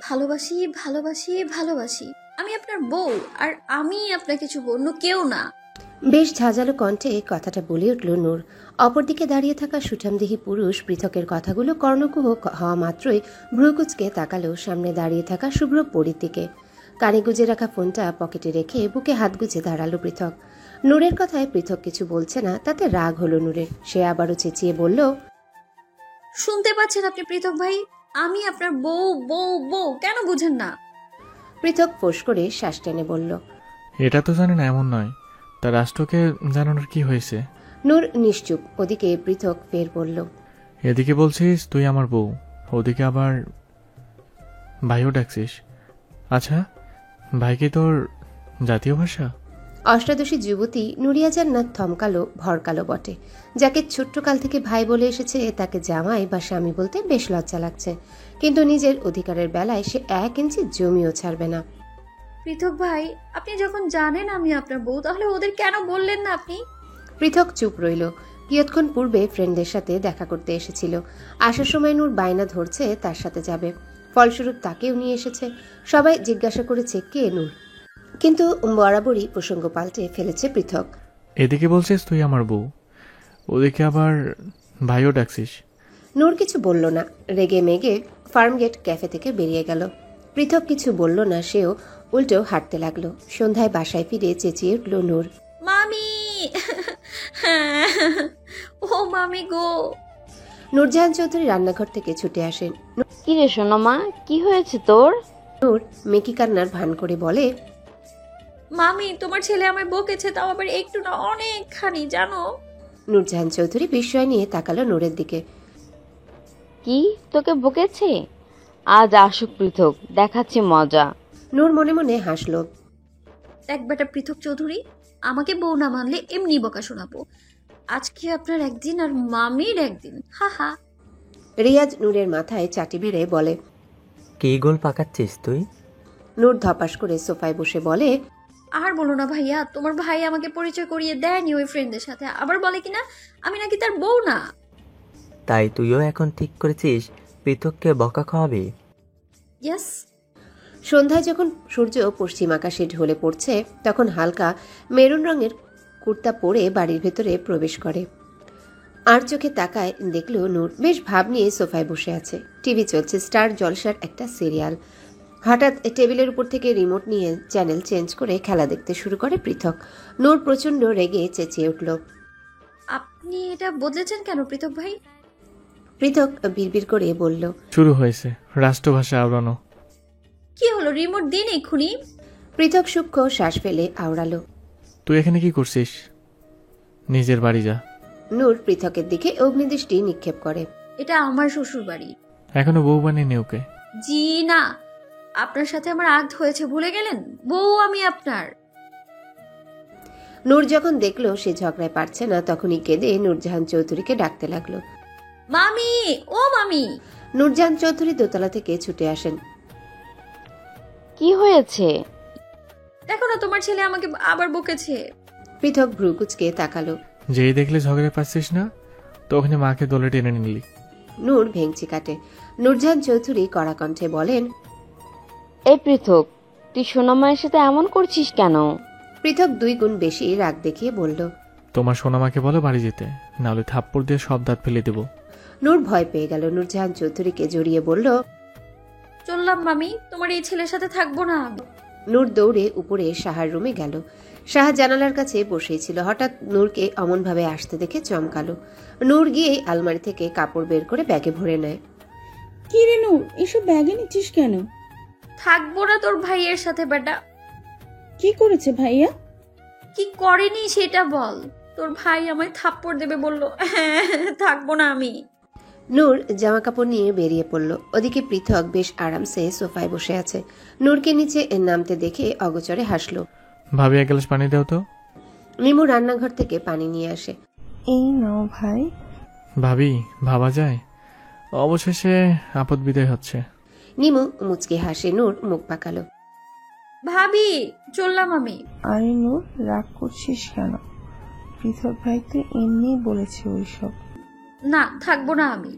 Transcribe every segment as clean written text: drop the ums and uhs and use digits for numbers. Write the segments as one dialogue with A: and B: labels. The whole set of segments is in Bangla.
A: ভালোবাসি ভালোবাসি ভালোবাসি, আমি আপনার বউ, আর আমি আপনার কিছু অন্য কেউ না।
B: বেশ ঝাঁঝালো কণ্ঠে কথাটা বলে উঠল নূর। অপরদিকে দাঁড়িয়ে থাকা সুঠামদেহী পুরুষ পৃথকের কথাগুলো কর্ণকুহ হওয়া মাত্রই ভ্রুকুচকে তাকালো সামনে দাঁড়িয়ে থাকা শুভ্র পরীর দিকে। কানে গুজে রাখা ফোনটা পকেটে রেখে বুকে হাত গুজে দাঁড়ালো পৃথক। নূরের কথায় পৃথক কিছু বলছে না, তাতে রাগ হলো নূরের। সে আবারও চেঁচিয়ে বলল,
A: শুনতে পাচ্ছেন আপনি পৃথক ভাই, আমি আপনার বউ বউ বউ, কেন বুঝেন না?
B: পৃথক ফোঁস করে শ্বাস টেনে বলল,
C: এটা তো জানি না, এমন নয়। তা রাষ্ট্রকে জানানোর কি হয়েছে?
B: নূর নিশ্চুপ। ওদিকে পৃথক ফের বলল,
C: এদিকে বলছিস তুই আমার বউ, ওদিকে আবার ভাইও ডাকছিস। আচ্ছা, ভাই কি তোর জাতীয় ভাষা?
B: অষ্টাদশী যুবতী নুরিয়া জান্নাত থমকালো, ভরকালো বটে। যাকে ছোট্টকাল থেকে ভাই বলে এসেছে তাকে জামাই বা স্বামী বলতে বেশ লজ্জা লাগছে, কিন্তু নিজের অধিকারের বেলায় সে 1 ইঞ্চি জমিও ছাড়বে না।
A: পৃথক ভাই, আপনি যখন জানেন আমি আপনার বউ, তাহলে ওদের কেন বললেন না আপনি?
B: পৃথক চুপ রইল। কিয়ৎক্ষণ পূর্বে ফ্রেন্ডদের সাথে দেখা করতে এসেছিল। আসার সময় নূর বায়না ধরছে তার সাথে যাবে, ফলস্বরূপ তাকেও নিয়ে এসেছে। সবাই জিজ্ঞাসা করেছে কে নূর, কিন্তু বরাবরই প্রসঙ্গ পাল্টে ফেলেছে পৃথক।
C: এদিকে বলছিস তুই আমার বউ, ওদিকে আবার ভাইও ডাকছিস।
B: নূর কিছু বলল না, রেগে মেগে ফার্মগেট ক্যাফে থেকে বেরিয়ে গেল। পৃথক কিছু বলল না, সেও উল্টো হাঁটতে লাগলো। সন্ধ্যায় বাসায় ফিরে চেঁচিয়ে উঠল নূর,
A: মামি! ও মামি গো!
B: নূরজাহান চৌধুরী রান্নাঘর থেকে ছুটে আসেন।
D: কি রে সোনা মা, কি হয়েছে তোর?
B: নূর মেকি কান্নার ভান করে বলে,
A: মামি, তোমার ছেলে আমায় বকেছে, তাও আবার একটু না, অনেকখানি, জানো?
B: নূরজাহান চৌধুরী বিস্ময় নিয়ে তাকালো নূরের দিকে।
D: কি তোকে বকেছে? আজ আসুক পৃথক, দেখাচ্ছে মজা।
B: নূর মনে মনে হাসলো।
A: এক বেটা পৃথক চৌধুরী, আমাকে বউ না মানলে এমনি বকা শোনাবো। আজকে আপনার একদিন আর মামির একদিন, হা হা।
B: রিয়াজ নূরের মাথায় চাটি মেরে বলে,
E: কি গোল পাকাচ্ছিস তুই?
B: নূর ধপাস করে সোফায় বসে বলে,
A: আর বলো না ভাইয়া, তোমার ভাই আমাকে পরিচয় করিয়ে দেয়নি ওই ফ্রেন্ডদের সাথে, আবার বলে কিনা আমি নাকি তার বউ না।
E: তাই তুইও এখন ঠিক করেছিস পৃথককে বকা খাওয়াবি?
A: ইয়েস।
B: সন্ধ্যায় যখন সূর্য পশ্চিম আকাশে ঢলে পড়ছে, তখন হালকা মেরুন রঙের কুর্তা পরে বাড়ির ভেতরে প্রবেশ করে। আর চোখে তাকায়, দেখল নূর বেশ ভাব নিয়ে সোফায় বসে আছে। টিভি চলছে, স্টার জলসার একটা সিরিয়াল। হঠাৎ টেবিলের উপর থেকে রিমোট নিয়ে চ্যানেল চেঞ্জ করে খেলা দেখতে শুরু করে পৃথক। নূর প্রচণ্ড রেগে চেঁচিয়ে উঠল,
A: আপনি এটা বদলেছেন কেন পৃথক ভাই?
B: পৃথক বিড়বিড় করে বলল,
C: শুরু হয়েছে রাষ্ট্রভাষা আওড়ানো।
A: কি হলো, রিমোট দিন এক্ষুনি।
B: পৃথক সূক্ষ্ম শ্বাস ফেলে আওড়ালো,
C: তুই এখানে কি করছিস? নিজের বাড়ি যা।
B: নূর পৃথকের দিকে অগ্নিদৃষ্টি নিক্ষেপ করে,
A: এটা আমার শ্বশুর বাড়ি।
C: এখনো বউ বানিয়ে নে ওকে।
A: জি না, আপনার সাথে আমার আঘাত হয়েছে, ভুলে গেলেন? বউ আমি আপনার।
B: নূর যখন দেখলো সে ঝগড়ায় পারছে না, তখনই কেঁদে নূরজাহান চৌধুরীকে ডাকতে লাগলো।
A: মামি, ও মামি!
B: নূরজাহান চৌধুরী দোতলা থেকে ছুটে আসেন।
D: কি হয়েছে?
A: দেখো না, তোমার ছেলে আমাকে আবার বকেছে।
B: পৃথক ভ্রুকুচকে তাকালো।
C: যেই দেখলে ঝগড়া পাচ্ছিস না, তো ওখানে মাকে দলে টেনে নিলি।
B: নূর ভেঙচি কাটে। নূরজাহান চৌধুরী কড়া কণ্ঠে বলেন,
D: এই পৃথক, তুই সোনা মায়ের সাথে এমন করছিস কেন?
B: পৃথক 2 গুণ বেশি রাগ দেখিয়ে বলল,
C: তোমার সোনামাকে বলো বাড়ি যেতে, নাহলে থাপ্পড় দিয়ে সব দাঁত ফেলে দেবো।
B: নূর ভয় পেয়ে গেল। নূরজাহান চৌধুরীকে জড়িয়ে বলল,
A: চললাম মামি, তোমার এই ছেলের সাথে থাকবো না আমি।
B: নূর দৌড়ে উপরে সাহার রুমে গেল। সাহা জানালার কাছে বসেই ছিল। হঠাৎ নূরকে অমনভাবে আসতে দেখে চমকালো। নূর গিয়ে আলমারি থেকে কাপড় বের করে ব্যাগে ভরে নেয়।
F: কি রে নূর, এসব ব্যাগে নিচ্ছিস কেন?
A: থাকবো না তোর ভাইয়ের সাথে বেটা।
F: কি করেছে ভাইয়া?
A: কি করেনি সেটা বল। তোর ভাই আমায় থাপ্পড় দেবে বললো, থাকবো না আমি।
B: নূর জামা কাপড় নিয়ে বেরিয়ে পড়ল। ওদিকে পৃথক বেশ আরামসে সোফায় বসে আছে। নূরকে নিচে নামতে দেখে অগোচরে হাসলো।
C: ভাবি এক গ্লাস পানি দাও তো।
B: নিমু রান্নাঘর থেকে পানি নিয়ে আসে।
F: এই নাও ভাই।
C: ভাবি, ভাবা যায় অবশেষে আপদ বিদায় হচ্ছে।
B: নিমু মুচকে হাসে। নূর মুখ পাকালো।
A: ভাবি, চললাম আমি।
F: আরে নূর, রাগ করছিস কেন? পৃথক ভাই তো এমনি বলেছে ওইসব।
A: না, থাকবো না আমি।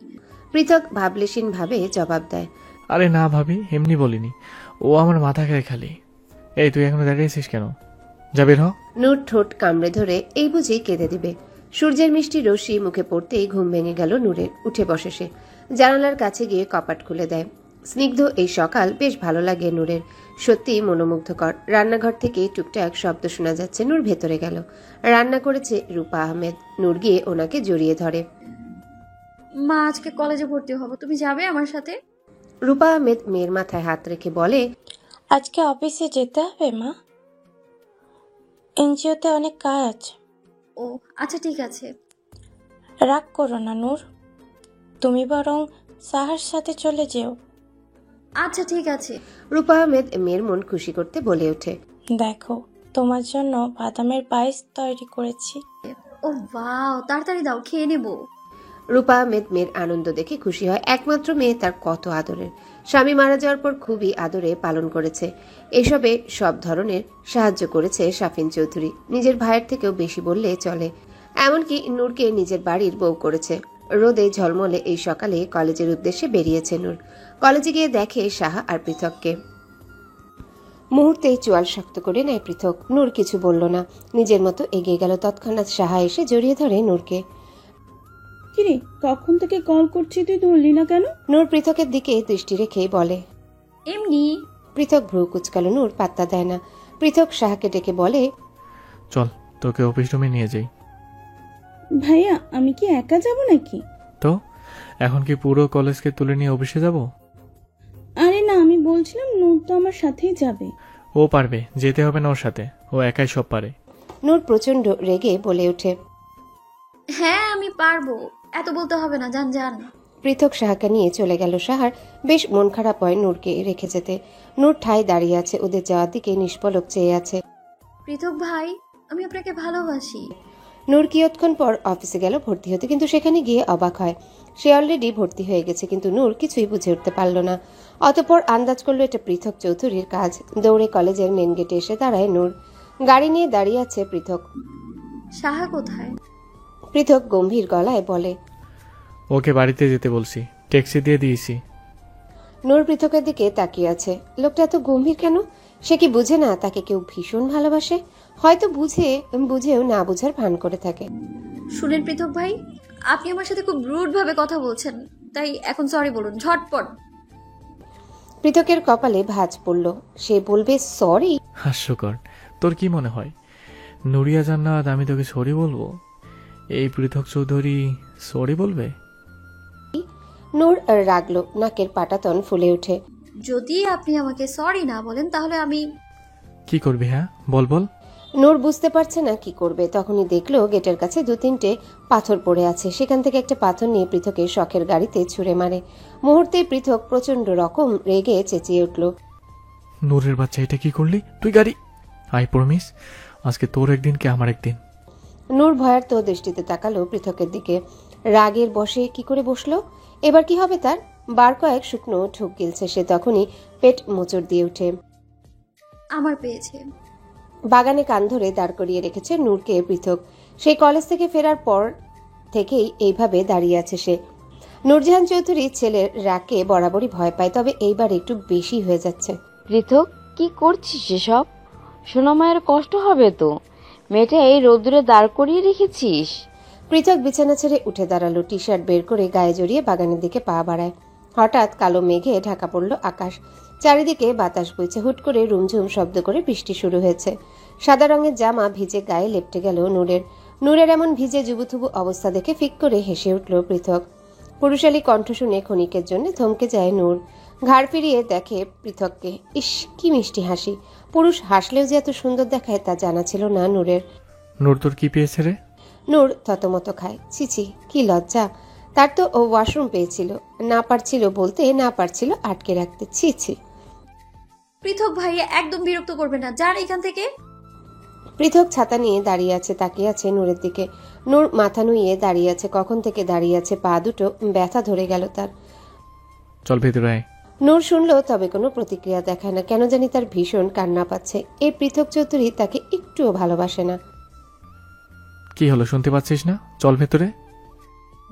B: পৃথক ভাবলেশীন ভাবে জবাব দেয়।
C: আরে না ভাবি, এমনি বলিনি। ও আমার মাথা খায় খালি। এই তুই এখনো দাঁড়িয়েছিস কেন? যা বের হ।
B: নূর ঠোঁট কামড়ে ধরে এই বুঝি কেঁদে দিবে। সূর্যের মিষ্টি রশ্মি মুখে পড়তেই ঘুম ভেঙে গেল নূরের। উঠে বসে সে জানালার কাছে গিয়ে কপাট খুলে দেয়। স্নিগ্ধ এই সকাল বেশ ভালো লাগে নূরের, সত্যি মনোমুগ্ধকর। রান্নাঘর থেকে টুকটাক শব্দ শোনা যাচ্ছে। নূর ভেতরে গেল। রান্না করেছে রূপা আহমেদ। নূর গিয়ে ওনাকে জড়িয়ে ধরে।
A: মা, আজকে কলেজে ভর্তি হব, তুমি যাবে আমার সাথে?
B: রূপা আহমেদ মেয়ের মাথায় হাত রেখে বলে,
G: আজকে অফিসে যেতে হবে মা, এনজিওতে অনেক কাজ।
A: ও আচ্ছা, ঠিক আছে।
G: রাগ করো না নূর, তুমি বরং সাহার সাথে চলে যেও।
A: আচ্ছা ঠিক আছে।
B: রূপা আহমেদ মেয়ের মন খুশি করতে বলে ওঠে,
G: দেখো তোমার জন্য বাদামের পায়েস তৈরি করেছি।
A: ও ওয়াও, তাড়াতাড়ি দাও, খেয়ে নেবো।
B: রূপা আহমেদ মেয়ের আনন্দ দেখে খুশি হয়। একমাত্র মেয়ে, তার কত আদরের। স্বামী মারা যাওয়ার পর খুবই আদরে পালন করেছে। এসবে সব ধরনের সাহায্য করেছে শাফিন চৌধুরী, নিজের ভাইয়ের থেকেও বেশি বললে চলে। এমনকি নূরকে নিজের বাড়ির বউ করেছে। রোদে ঝলমলে এই সকালে কলেজের উদ্দেশ্যে বেরিয়েছে নূর। কলেজে গিয়ে দেখে সাহা আর পৃথককে। মুহূর্তেই চোয়াল শক্ত করে নেয় পৃথক। নূর কিছু বলল না, নিজের মতো এগিয়ে গেল। তৎক্ষণাৎ সাহা এসে জড়িয়ে ধরে নূরকে।
F: কিরে, কখন থেকে কল করছি, তুই ধরলি না কেন?
B: নূর পৃথকের দিকে দৃষ্টি রেখেই বলে,
A: এমনি।
B: পৃথক ভ্রু কুচকালো। নূর পাত্তা দেয় না। পৃথক সাহাকে ডেকে বলে,
C: চল তোকে অফিস রুমে নিয়ে যাই।
F: ভাইয়া, আমি কি একা যাব নাকি?
C: তো এখন কি পুরো কলেজকে তুলে নিয়ে অফিসে যাব?
F: আরে না, আমি বলছিলাম নূর তো আমার সাথেই যাবে।
C: ও পারবে, যেতে হবে না ওর সাথে, ও একাই সব পারে।
B: নূর প্রচন্ড রেগে বলে ওঠে,
A: হ্যাঁ আমি পারবো, এত বলতে হবে না, যান যান।
B: পৃথক সাহাকে নিয়ে চলে গেল। সাহার বেশ মন খারাপ হয় নূরকে রেখে যেতে। নূর ঠায় দাঁড়িয়ে আছে, ওদের যাওয়ার দিকে নিষ্পলক চেয়ে আছে।
A: পৃথক ভাই, আমি আপনাকে ভালোবাসি।
B: নূর কিয়ৎক্ষণ পর অফিসে গেল ভর্তি হতে, কিন্তু সেখানে গিয়ে অবাক হয়। সে অলরেডি ভর্তি হয়ে গেছে, কিন্তু নূর কিছুই বুঝে উঠতে পারল না। অতঃপর আন্দাজ করলো এটা পৃথক চৌধুরীর কাজ। দৌড়ে কলেজের মেন গেটে এসে দাঁড়ায় নূর। গাড়ি নিয়ে দাঁড়িয়ে আছে পৃথক।
A: সাহা কোথায়?
B: পৃথক গম্ভীর গলায় বলে,
C: ওকে বাড়িতে যেতে বলছি, ট্যাক্সি দিয়ে দিয়েছি।
B: নূর পৃথকের দিকে তাকিয়ে আছে। লোকটা এত গম্ভীর কেন? সে কি বুঝে না তাকে কেউ ভীষণ ভালোবাসে? হয়তো বুঝেও না বুঝার ভান করে থাকে।
A: শুনেন পৃথক ভাই, আপনি আমার সাথে খুব রুড ভাবে কথা বলছেন, তাই এখন সরি বলুন ঝটপট।
B: পৃথকের কপালে ভাঁজ পড়ল। সে বলবে সরি?
C: হাস্যকর। তোর কি মনে হয় নুরিয়া জান্নাত আমি তোকে সরি বলবো? এই পৃথক চৌধুরী সরি বলবে?
B: নূর রাগলো, নাকের পাটাতন ফুলে ওঠে।
A: যদি আপনি আমাকে সরি না বলেন তাহলে আমি...
C: কি করবি? হ্যাঁ বল বল।
B: নূর বুঝতে পারছে না কি করবে। তখনই দেখলো গেটের কাছে 2-3টে পাথর পড়ে আছে। সেখান থেকে একটা পাথর নিয়ে পৃথকের শখের গাড়িতে ছুঁড়ে মারে। মুহূর্তে পৃথক প্রচন্ড রকম রেগে চেঁচিয়ে উঠল,
C: নূরের বাচ্চা, এটা কি করলি তুই? গাড়ি আই প্রমিস, আজকে তোর একদিন কে আমার একদিন।
B: নূর ভয়ার্ত দৃষ্টিতে তাকালো পৃথকের দিকে। রাগের বশে কি করে বসলো? এবার কি হবে তার? বার কয়েক শুকনো ঠোক গিলছে সে। তখনই পেট মোচড় দিয়ে উঠে।
A: আমার পেয়েছে।
B: বাগানে কান ধরে দাঁড় করিয়ে রেখেছে নূরকে পৃথক। সেই কলেজ থেকে ফেরার পর থেকেই এইভাবে দাঁড়িয়ে আছে সে। নূরজাহান চৌধুরী ছেলের রাগকে বরাবরই ভয় পায়, তবে এইবার একটু বেশি হয়ে যাচ্ছে।
D: পৃথক, কি করছিস এসব? সোনা মায়ের কষ্ট হবে তো, মেয়েটা এই রোদ্দুরে দাঁড় করিয়ে রেখেছিস।
B: পৃথক বিছানা ছেড়ে উঠে দাঁড়ালো। টি শার্ট বের করে গায়ে জড়িয়ে বাগানের দিকে পা বাড়ায়। হঠাৎ কালো মেঘে ঢাকা পড়ল আকাশ। চারিদিকে বাতাস বইছে। হুট করে রুমঝুম শব্দ করে বৃষ্টি শুরু হয়েছে। সাদা রঙের জামা ভিজে গায়ে লেপটে গেল নূরের এমন ভিজে জুবুথুবু অবস্থা দেখে ফিক করে হেসে উঠল পৃথক। পুরুষালী কণ্ঠ শুনে ক্ষণিকের জন্য থমকে যায় নূর। ঘাড় ফিরিয়ে দেখে পৃথককে। ইস, কি মিষ্টি হাসি! পুরুষ হাসলেও যে এত সুন্দর দেখায় তা জানা ছিল না নূরের।
C: নূর তোর কি পেয়েছে রে?
B: নূর থতমত খায়। ছিছি, কি লজ্জা! তার তো ও ওয়াশরুম পেয়েছিল, না পারছিল বলতে, না পারছিল আটকে রাখতে। ছিছি!
A: পৃথক ভাই, একদম বিরক্ত করবে না, যান এখান থেকে।
B: পৃথক ছাতা নিয়ে দাঁড়িয়ে আছে, তাকিয়ে আছে নূরের দিকে। নূর মাথা নুইয়ে দাঁড়িয়ে আছে। কখন থেকে দাঁড়িয়ে আছে, পা দুটো ব্যথা ধরে গেল তার।
C: চল ভেতরে আয়।
B: নূর শুনলো, তবে কোনো প্রতিক্রিয়া দেখায় না। কেন জানি তার ভীষণ কান্না পাচ্ছে। এই পৃথক চৌধুরী তাকে একটুও ভালোবাসে না।
C: কি হলো, শুনতে পাচ্ছিস না? চল ভেতরে।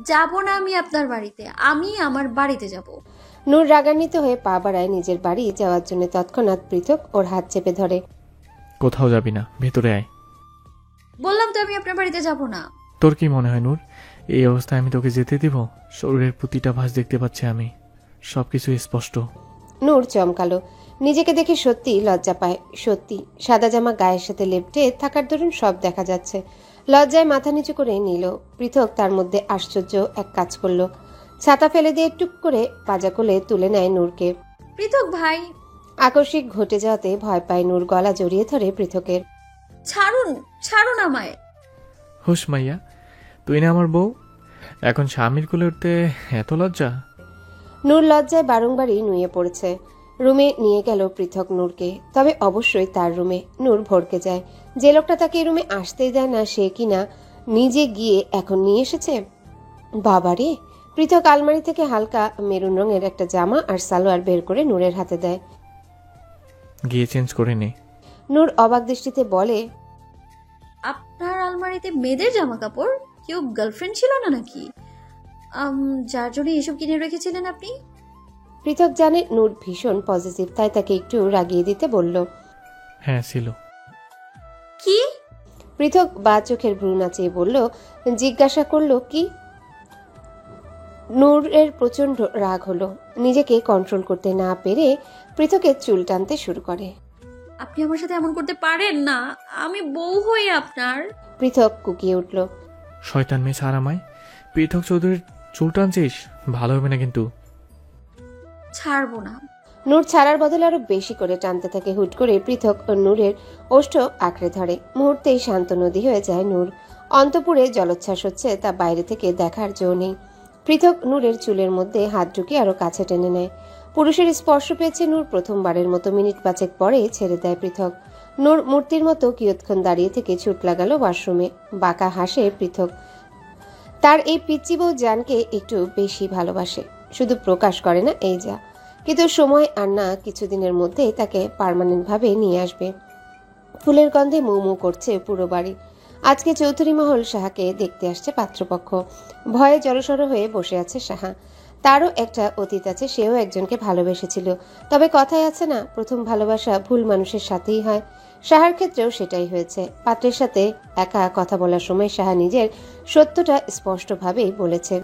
A: যাব না আমি আপনার বাড়িতে, আমি আমার বাড়িতে যাব।
B: নূর রাগান্বিত হয়ে পা বাড়ায় নিজের বাড়ি যাওয়ার জন্য। তৎক্ষণাৎ পৃথক ওর হাত চেপে ধরে।
C: কোথাও যাবি না, ভেতরে আয়।
A: বললাম তো আমি আপনার বাড়িতে যাব না।
C: তোর কি মনে হয় নূর, এই অবস্থায় আমি তোকে যেতে দিব? শরীরের প্রতিটা ভাঁজ দেখতে পাচ্ছি আমি, সবকিছু স্পষ্ট।
B: নূর চমকালো, নিজেকে দেখে সত্যি লজ্জা পায়। সত্যি সাদা জামা গায়ের সাথে লেপ্টে থাকার দরুন সব দেখা যাচ্ছে। লজ্জায় মাথা নিচু করে নিল। পৃথক তার মধ্যে আশ্চর্য এক কাজ করলো। ছাতা ফেলে দিয়ে টুক করে পাজা কোলে তুলে নেয় নূরকে।
A: পৃথক ভাই।
B: আকস্মিক ঘটে যাওয়াতে ভয় পায় নূর, গলা জড়িয়ে ধরে পৃথকের।
A: ছাড়ুন, ছাড়ুন আমায়।
C: হুশ মাইয়া, তুই না আমার বউ, এখন স্বামীর কোলে উঠতে এত লজ্জা?
B: নূর লজ্জায় বারংবারই নুয়ে পড়েছে। রুমে নিয়ে গেল পৃথক নূরকে, তবে অবশ্যই তার রুমে। নূর ভড়কে যায়, যে লোকটা তাকে রুমে আসতেই দেয় না সে কিনা নিজে গিয়ে এখন নিয়ে এসেছে। বাবারে! পৃথক আলমারি থেকে হালকা মেরুন রঙের একটা জামা আর সালোয়ার বের করে নূরের হাতে দেয়।
C: গিয়ে চেঞ্জ করে নে।
B: নূর অবাক দৃষ্টিতে বলে,
A: আপনার আলমারিতে মেয়েদের জামা কাপড়? কেউ গার্লফ্রেন্ড ছিল না নাকি যার জন্য এসব কিনে রেখেছিলেন আপনি?
B: পৃথক জানে নূর ভীষণ পজিটিভ, তাই তাকে একটু রাগিয়ে দিতে বলল।
C: হ্যাঁ ছিল।
A: কি?
B: পৃথক বা চোখের ভ্রু নাচিয়ে বলল, জিজ্ঞাসা করলো কি? নূরের প্রচন্ড রাগ হলো। নিজেকে কন্ট্রোল করতে না পেরে পৃথকের চুল টানতে শুরু করে।
A: আপনি আমার সাথে এমন করতে পারেন না, আমি বউ হই আপনার।
B: পৃথক কুকিয়ে উঠল।
C: শয়তান মেয়ে, ছাড় আমায়। পৃথক চৌধুরীর চুল টানছিস, ভালো হবে না কিন্তু।
A: ছাড়বো না।
B: নূর ছাড়ার বদলে আরো বেশি করে টানতে থাকে। হুট করে পৃথক নূরের ওষ্ঠ আঁকড়ে ধরে। মুহূর্তেই শান্ত নদী হয়ে যায় নূর। অন্তপুরে জলোচ্ছ্বাস হচ্ছে, তা বাইরে থেকে দেখার জো নেই। পৃথক নূরের চুলের মধ্যে হাত ঢুকিয়ে আরো কাছে টেনে নেয়। পুরুষের স্পর্শ পেয়েছে নূর প্রথমবারের মতো। মিনিট পাঁচেক পরে ছেড়ে দেয় পৃথক। নূর মূর্তির মতো কিয়ৎক্ষণ দাঁড়িয়ে থেকে ছুট লাগালো ওয়াশরুমে। বাঁকা হাসে পৃথক। তার এই পিচ্চি বউ জানকে একটু বেশি ভালোবাসে, শুধু প্রকাশ করে না এই যা। কিন্তু সময় আর না, কিছুদিনের মধ্যেই তাকে পার্মানেন্ট ভাবে নিয়ে আসবে। ফুলের গন্ধে মৌ মৌ করছে পুরো বাড়ি। আজকে চৌধুরী মহল সাহাকে দেখতে আসছে পাত্রপক্ষ। ভয়ে জড়সড় হয়ে বসে আছে সাহা। তারও একটা অতীত আছে, সেও একজনকে ভালোবেসেছিল। তবে কথাই আছে না, প্রথম ভালোবাসা ভুল মানুষের সাথেই হয়। সাহার ক্ষেত্রেও সেটাই হয়েছে। পাত্রের সাথে একা কথা বলার সময় সাহা নিজের সত্যটা স্পষ্টভাবেই বলেছে।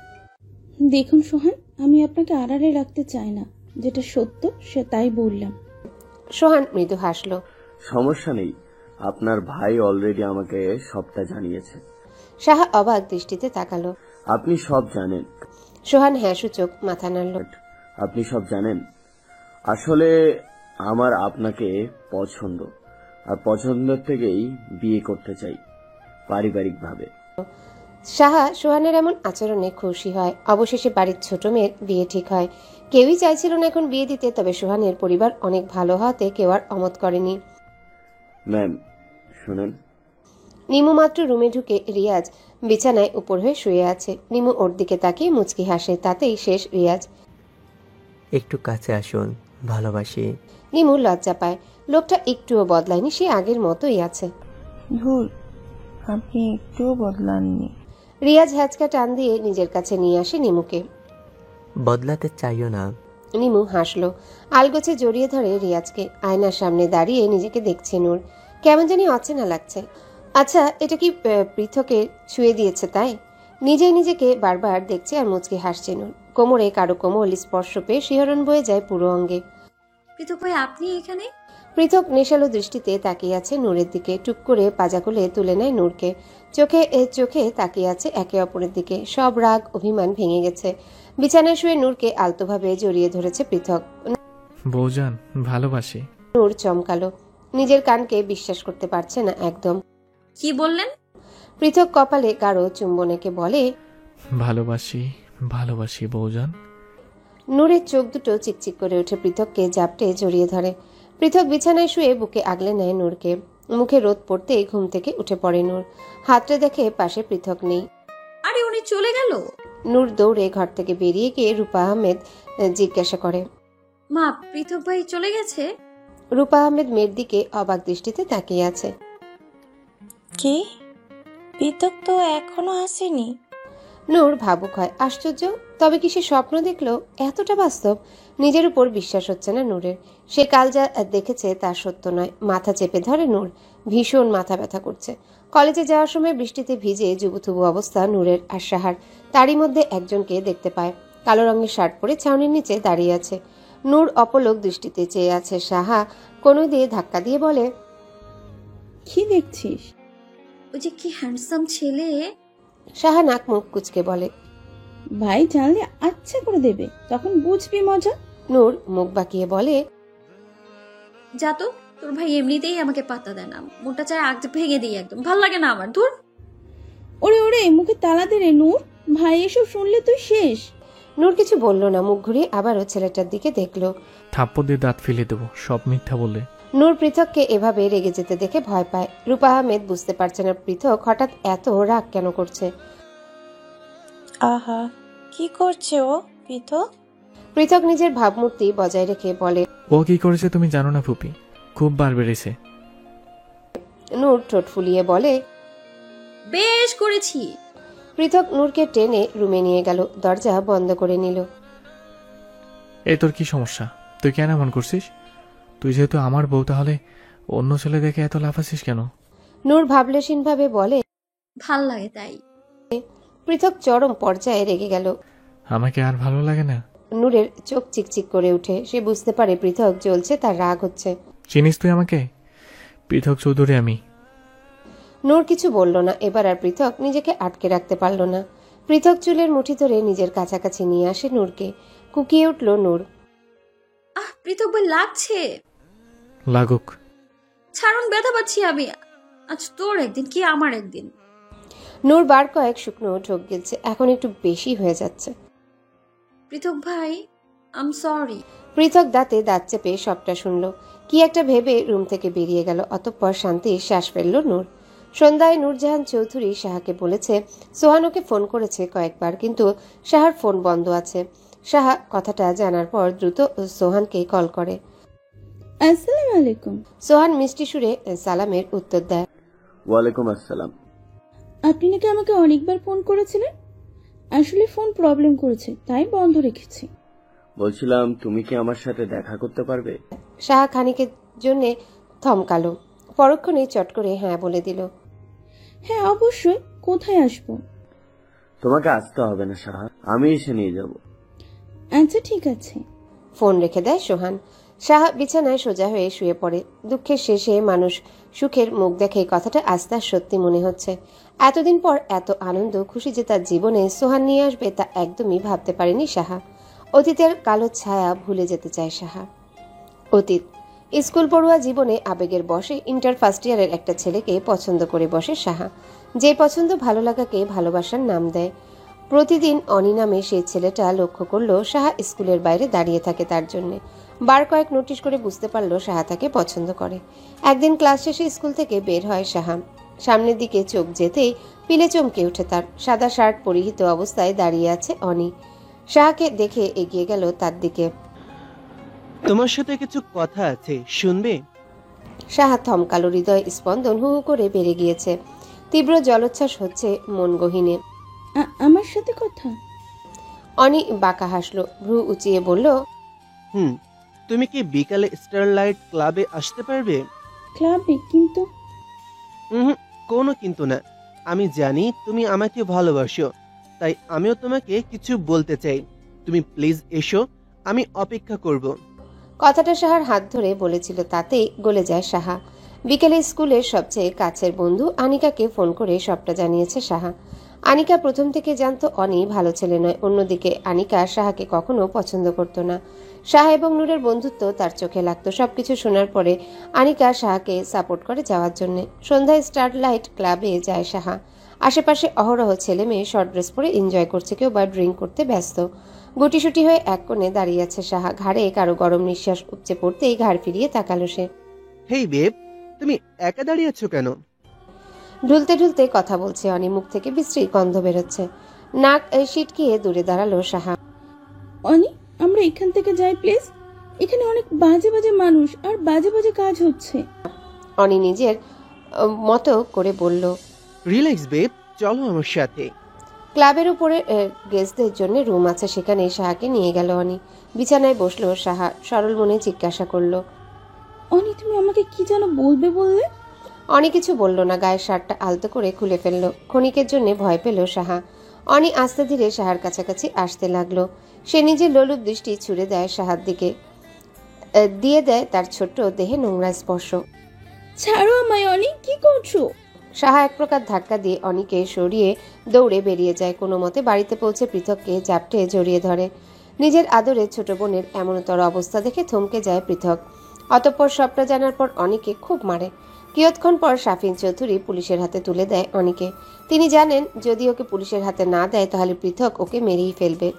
F: দেখুন সোহান, আমি আপনাকে আড়ালে রাখতে চাই না, যেটা সত্য সে তাই বললাম।
B: সোহান মৃদু হাসলো।
H: সমস্যা নেই, আপনার ভাই অলরেডি আমাকে সবটা জানিয়েছে।
B: সাহা অবাক দৃষ্টিতে তাকালো।
H: আপনি সব জানেন?
B: সোহান হ্যাঁ সূচক মাথা নাড়ল।
H: আপনি সব জানেন? আসলে আমার আপনাকে পছন্দ, আর পছন্দের থেকেই বিয়ে করতে চাই পারিবারিকভাবে।
B: সাহা সোহানের এমন আচরণে খুশি হয়। অবশেষে বাড়ির ছোট মেয়ের বিয়ে ঠিক হয়। কেউই চাইছিল না এখন বিয়ে দিতে, তবে সোহানের পরিবার অনেক ভালো হওয়াতে কেউ আর অমত করেনি।
H: ম্যাম শুনেন।
B: নিমু মাত্র রুমে ঢুকে রিয়াজ বিছানায় উপর হয়ে শুয়ে আছে। নিমু ওর দিকে তাকিয়ে মুচকি হাসে। তাতেই শেষ রিয়াজ।
E: একটু কাছে আসুন, ভালোবাসি।
B: নিমু লজ্জা পায়। লোকটা একটুও বদলায়নি, সে আগের মতোই আছে।
G: ভুল, আপনি একটুও বদলাননি।
B: রিয়াজ হ্যাচকা টান দিয়ে নিজের কাছে নিয়ে আসে নিমুকে।
E: বদলাতে চাইও না।
B: নিমু হাসলো। আলগোছে জড়িয়ে ধরে রিয়াজকে। আয়নার সামনে দাঁড়িয়ে নিজেকে দেখছে নূর। কেমন জানি অচেনা লাগছে। আচ্ছা, এটা কি পৃথকে ছুঁয়ে দিয়েছে তাই? নিজেই নিজেকে বারবার দেখছে আর মুচকি হাসছে নূর। কোমরে কারো কোমল স্পর্শ পেয়ে শিহরণ বয়ে যায় পুরো অঙ্গে।
A: পৃথক ভাই, আপনি এখানে?
B: পৃথক নেশালো দৃষ্টিতে তাকিয়ে আছে নূরের দিকে। টুক করে পাজা কোলে তুলে নেয় নূরকে। চোখে চোখে তাকিয়ে আছে একে অপরের দিকে। সব রাগ অভিমান ভেঙে গেছে। বিছানায় শুয়ে নূরকে আলতোভাবে জড়িয়ে ধরেছে পৃথক।
C: বউজান, ভালোবাসি।
B: নূর চমকালো। নিজের কানকে বিশ্বাস করতে পারছে না একদম।
A: কি বললেন?
B: পৃথক কপালে গাঢ় চুম্বন এঁকে বলে,
C: ভালোবাসি, ভালোবাসি বউজান।
B: নূরের চোখ দুটো চিকচিক করে ওঠে। পৃথককে জাপটে জড়িয়ে ধরে। পৃথক বিছানায় শুয়ে বুকে আগলে নেয় নূরকে। মুখে রোদ পড়তেই ঘুম থেকে উঠে পড়ে নূর। হাতটা দেখে পাশে পৃথক নেই।
A: আরে উনি চলে গেল?
B: নূর দৌড়ে ঘর থেকে বেরিয়ে গিয়ে রূপা আহমেদ জিজ্ঞাসা করে,
A: মা, পৃথক ভাই চলে গেছে?
B: রূপা আহমেদ মেয়ের দিকে অবাক দৃষ্টিতে তাকিয়ে আছে।
G: কি? পৃথক তো এখনো আসেনি।
B: নূর ভাবুক হয়, আশ্চর্য, তবে কি সে স্বপ্ন দেখলো? এতটা বাস্তব? নিজের উপর বিশ্বাস হচ্ছে না নূরের। সে কাল যা দেখেছে তা সত্য নয়। মাথা চেপে ধরে নূর, ভীষণ মাথা ব্যথা করছে। কলেজে যাওয়ার সময় বৃষ্টিতে ভিজে জুবুথুবু অবস্থা নূরের আর সাহার। তারই মধ্যে একজনকে দেখতে পায়, কালো রঙের শার্ট পরে ছাউনির নিচে দাঁড়িয়ে আছে। নূর অপলক দৃষ্টিতে চেয়ে আছে। সাহা কোনো দিয়ে ধাক্কা দিয়ে বলে,
F: কি দেখছিস?
A: ওই যে কি হ্যান্ডসাম ছেলে।
B: সাহা নাক মুখ কুচকে বলে।
F: ভাই জানলে আচ্ছা করে দেবে, তখন বুঝবি মজা।
B: নূর মুখ বাঁকিয়ে বলে,
A: যা তো, তোর ভাই এমনিতেই আমাকে পাত্তা দেয় না। মোটা চায় আগ ভেঙে দিই একদম, ভাল লাগে না আমার। ধুর।
F: ওরে ওরে, মুখে তালা দে রে নূর, ভাই এসব শুনলে তুই শেষ।
B: নূর কিছু বলল না, মুখ ঘুরিয়ে আবারও ছেলেটার দিকে দেখলো।
C: থাপ্পড় দিয়ে দাঁত ফেলে দেবো সব মিথ্যা বলে।
B: নূর পৃথককে এভাবে রেগে যেতে দেখে ভয় পায়। রূপা আহমেদ বুঝতে পারছে না পৃথক হঠাৎ এত রাগ কেন করছে।
G: আহা, কি করছে ও পৃথক?
B: পৃথক নিজের ভাবমূর্তি বজায় রেখে বলে,
C: ও কি করেছে তুমি জানো না ফুপি, খুব বার বেড়েছে।
B: নূর ঠোঁট ফুলিয়ে বলে,
A: বেশ করেছি।
B: পৃথক নূরকে টেনে রুমে নিয়ে গেল, দরজা বন্ধ করে নিল।
C: এই তোর কি সমস্যা? তুই কেন এমন করছিস? তুই যেহেতু আমার বউ, তাহলে অন্য ছেলে দেখে এত লাফাচ্ছিস কেন?
B: নূর ভাবলেশীন ভাবে বলে।
A: ভাল লাগে তাই।
B: পৃথক চরম পর্যায়ে রেগে গেল।
C: আমাকে আর ভালো লাগে না।
B: নূরের চোখ চিকচিক করে উঠে। সে বুঝতে পারে পৃথক জ্বলছে, তার রাগ হচ্ছে।
C: চিনিস তুই আমাকে? পৃথক চৌধুরী আমি।
B: নূর কিছু বলল না। এবার আর পৃথক নিজেকে আটকে রাখতে পারল না। পৃথক চুলের মুঠি ধরে নিজের কাছাকাছি নিয়ে আসে নূরকে। কুকিয়ে উঠল নূর।
A: আহ, পৃথক ভাই লাগছে।
C: লাগুক।
A: ছাড়ুন, ব্যথা পাচ্ছি আমি। আজ তোর একদিন কি আমার একদিন।
B: নূর বার কয়েক শুকনো ঢোক গিলছে। এখন একটু বেশি হয়ে যাচ্ছে।
A: পৃথক ভাই, আম সরি।
B: পৃথক দাঁতে দাঁত চেপে সবটা শুনল। কি একটা ভেবে রুম থেকে বেরিয়ে গেল। অতঃপর শান্তির শ্বাস ফেলল নূর। সন্ধ্যায় নূরজাহান চৌধুরী সাহাকে বলেছে সোহানুকে ফোন করেছে কয়েকবার, কিন্তু সাহার ফোন বন্ধ আছে। সাহা কথাটা জানার পর দ্রুত সোহানকে কল করে।
F: আসসালামু আলাইকুম।
B: সোহান মিষ্টি সুরে সালামের উত্তর দেয়।
H: ওয়ালাইকুম আসসালাম।
F: আপনি নাকি আমাকে অনেকবার ফোন করেছিলেন? আসলে ফোন প্রবলেম করেছে, তাই বন্ধ রেখেছি।
H: বলছিলাম তুমি কি আমার সাথে দেখা করতে পারবে?
B: সাহা খানিকের জন্যে থমকালো, পরক্ষণে চট করে হ্যাঁ বলে দিল।
F: হ্যাঁ অবশ্যই, কোথায় আসবো?
H: তোমাকে আসতে হবে না সাহা, আমি এসে নিয়ে যাব।
F: আচ্ছা ঠিক আছে।
B: ফোন রেখে দেয় সোহান। সাহা বিছানায় সোজা হয়ে শুয়ে পড়ে। দুঃখের শেষে মানুষ সুখের মুখ দেখে, কথাটা আজ তার সত্যি মনে হচ্ছে। এতদিন পর এত আনন্দ খুশি যে তার জীবনে সোহান নিয়ে আসবে, তা একদমই ভাবতে পারেনি সাহা। অতীতের কালো ছায়া ভুলে যেতে চায় সাহা। অতীত স্কুল পড়ুয়া জীবনে আবেগের বশে ইন্টার ফার্স্ট ইয়ারের একটা ছেলেকে পছন্দ করে বসে সাহা। যে পছন্দ ভালো লাগাকে ভালোবাসার নাম দেয়। প্রতিদিন অনি নামে সেই ছেলেটা লক্ষ্য করলো সাহা স্কুলের বাইরে দাঁড়িয়ে থাকে তার জন্যে। বার কয়েক নোটিশ করে বুঝতে পারলো সাহা তাকে পছন্দ করে। একদিন ক্লাস শেষে স্কুল থেকে বের হয় সাহা। সামনের দিকে চোখ যেতেই পিলে চমকে ওঠে তার। সাদা শার্ট পরিহিত অবস্থায় দাঁড়িয়ে আছে অনি। সাহাকে দেখে এগিয়ে গেল তার দিকে।
I: তোমার সাথে কিছু কথা আছে, শুনবে?
B: সাহা থমকালো, হৃদয় স্পন্দন হু হু করে বেড়ে গিয়েছে। তীব্র জলোচ্ছ্বাস হচ্ছে মন গহীনে।
F: আমার সাথে কথা?
B: অনি বাঁকা হাসলো, ভ্রু উঁচিয়ে বলল,
I: তুমি কি বিকালে স্টারলাইট ক্লাবে আসতে পারবে?
F: ক্লাবে? কিন্তু
I: কোনো কিন্তু না। আমি জানি তুমি আমাকে ভালোবাসো, তাই আমিও তোমাকে কিছু বলতে চাই। তুমি প্লিজ এসো, আমি অপেক্ষা করব।
B: কথাটা সাহার হাত ধরে বলেছিল, তাতেই গলে যায় সাহা। বিকেলে স্কুলের সবচেয়ে কাছের বন্ধু আনিকাকে ফোন করে সবটা জানিয়েছে সাহা। আনিকা প্রথম থেকে জানতো অনি ভালো ছেলে নয়। অন্যদিকে আনিকা সাহাকে কখনো পছন্দ করতো না। সাহা এবং নূরের বন্ধুত্ব তার চোখে লাগতো। সবকিছু শোনার পরে আনিকা সাহাকে সাপোর্ট করে যাওয়ার জন্য। সন্ধ্যায় স্টারলাইট ক্লাবে যায় সাহা। আশেপাশে অহরহ ছেলে মেয়ে শর্ট ড্রেস পরে এনজয় করছে, কেউ বা ড্রিঙ্ক করতে ব্যস্ত। গুটিসুটি হয়ে এক কোণে দাঁড়িয়ে আছে সাহা। ঘাড়ে কারো গরম নিঃশ্বাস উপচে পড়তেই ঘাড় ফিরিয়ে তাকালো সে।
I: হেই বেব, তুমি একা দাঁড়িয়ে আছো কেন?
B: ঢুলতে ঢুলতে কথা বলছে অনি, মুখ থেকে বিশ্রী গন্ধ বেরোচ্ছে। নাক সিটকিয়ে দূরে দাঁড়ালো সাহা।
F: অনি, আমরা এখান থেকে যাই প্লিজ। এখানে অনেক বাজে বাজে মানুষ আর বাজে বাজে কাজ হচ্ছে।
B: অনি নিজের মতো করে বলল।
I: রিল্যাক্স বেব, চলো আমার সাথে।
B: ক্লাবের উপরে গেস্টদের জন্য রুম আছে, সেখানে সাহাকে নিয়ে গেল অনি। বিছানায় বসলো সাহা, সরল মনে জিজ্ঞাসা করলো,
F: অনি তুমি আমাকে কি যেন বলবে বললে?
B: অনি কিছু বলল না, গায়ের শার্টটা আলতো করে খুলে ফেললো। ক্ষণিকের জন্য ভয় পেল সাহা। অনি আস্তে ধীরে সাহার কাছাকাছি আসতে লাগলো। সে নিজের লোলুপ দৃষ্টি ছুড়ে দেয় সাহার দিকে, দিয়ে দেয় তার ছোট্ট দেহে নোংরা স্পর্শ।
F: ছাড়ো আমায় অনি, কি করছো?
B: সাহা এক প্রকার ধাক্কা দিয়ে অনিকে সরিয়ে দৌড়ে বেরিয়ে যায়। কোনো মতে বাড়িতে পৌঁছে পৃথককে জাপটে জড়িয়ে ধরে। নিজের আদরের ছোট বোনের এমনতর অবস্থা দেখে থমকে যায় পৃথক। অতঃপর সবটা জানার পর অনিকে খুব মারে। কিয়ৎক্ষণ পর শাফিন চৌধুরী পুলিশের হাতে তুলে দেয় অনিকে। তিনি জানেন যদি ওকে পুলিশের হাতে না দেয় তাহলে পৃথক ওকে মেরেই ফেলবে।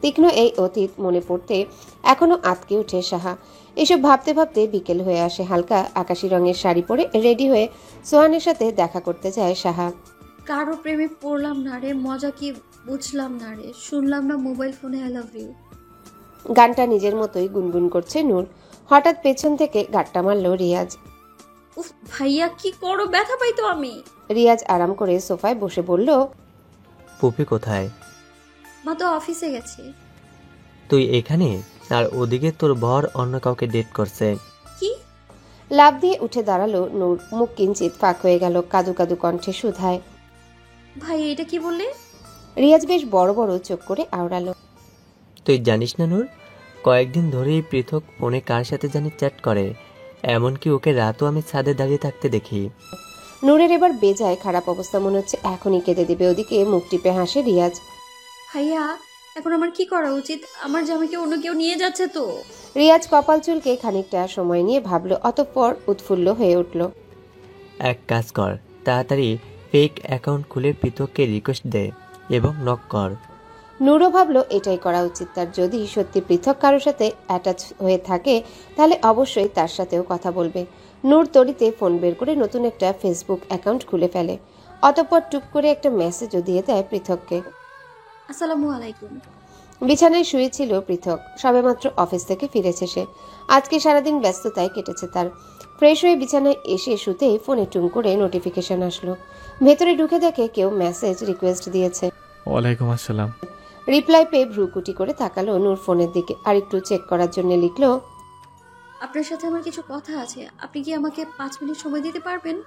B: তীক্ষ্ণ এই অতীত মনে পড়তে এখনো আটকে ওঠে সাহা। এসব ভাবতে ভাবতে বিকেল হয়ে আসে। হালকা আকাশি রঙের শাড়ি পরে রেডি হয়ে সোহানের সাথে দেখা করতে যায় সাহা।
A: কারো প্রেমে পড়লাম না রে, মজা কি বুঝলাম না রে, শুনলাম না মোবাইল ফোনে আই লাভ ইউ।
B: গানটা নিজের মতোই গুনগুন করছে নূর। হঠাৎ পেছন থেকে গাট্টা মারল রিয়াজ।
A: উফ ভাইয়া কি করো, ব্যথা পাই তো আমি।
B: রিয়াজ আরাম করে সোফায় বসে বলল,
E: পুপি কোথায়?
A: মা তো অফিসে গেছে।
E: তুই এখানে, আর ওদিকে তোর বর অন্য কাউকে ডেট করছে।
A: কি?
B: লাফ দিয়ে উঠে দাঁড়ালো নূর। মুখ কিঞ্চিত ফাঁক হয়ে গেল, কাদু কাদু কণ্ঠে শুধায়।
A: ভাই এটা কি বললে?
B: রিয়াজ বেশ বড় বড় চোখ করে আওড়ালো।
E: তুই জানিস না নূর, কয়েকদিন ধরেই পৃথক ফোনে কার সাথে জানি চ্যাট করে, এমনকি ওকে রাতও আমি ছাদে দাঁড়িয়ে থাকতে দেখি।
B: নূরের এবার বেজায় খারাপ অবস্থা, মনে হচ্ছে এখনই কেঁদে দেবে। ওদিকে মুখ টিপে হাসে রিয়াজ।
A: ভাইয়া এখন আমার কি করা উচিত? আমার জামাইকে অন্য কেউ নিয়ে যাচ্ছে তো।
B: রিয়াজ কপাল চুলকে খানিকটা সময় নিয়ে ভাবলো, অতঃপর উৎফুল্ল হয়ে উঠল।
E: এক কাজ কর, তাড়াতাড়ি ফেক অ্যাকাউন্ট খুলে পৃথককে রিকোয়েস্ট দে এবং নক কর।
B: নূরও ভাবলো এটাই করা উচিত তার। যদি সত্যি পৃথক কারোর সাথে অ্যাটাচ হয়ে থাকে তাহলে অবশ্যই তার সাথেও কথা বলবে। নূর তড়িতে ফোন বের করে নতুন একটা ফেসবুক অ্যাকাউন্ট খুলে ফেলে। অতঃপর টুক করে একটা মেসেজও দিয়ে দেয় পৃথককে।
A: আসসালামু আলাইকুম।
B: বিছানায় শুয়েছিল পৃথক, সবেমাত্র অফিস থেকে ফিরেছে সে। আজকে সারাদিন ব্যস্ততায় কেটেছে তার। ফ্রেশ হয়ে বিছানায় এসে শুতেই ফোনে টুং করে নোটিফিকেশন আসলো। ভেতরে ঢুকে দেখে কেউ মেসেজ রিকোয়েস্ট দিয়েছে।
C: ওয়ালাইকুম আসসালাম।
B: রিপ্লাই পেয়ে ভ্রুকুটি করে তাকালো নূর ফোনের দিকে, আর একটু চেক করার জন্য লিখলো,
A: আপনার সাথে আমার কিছু কথা আছে, আপনি কি আমাকে 5 মিনিট সময় দিতে পারবেন?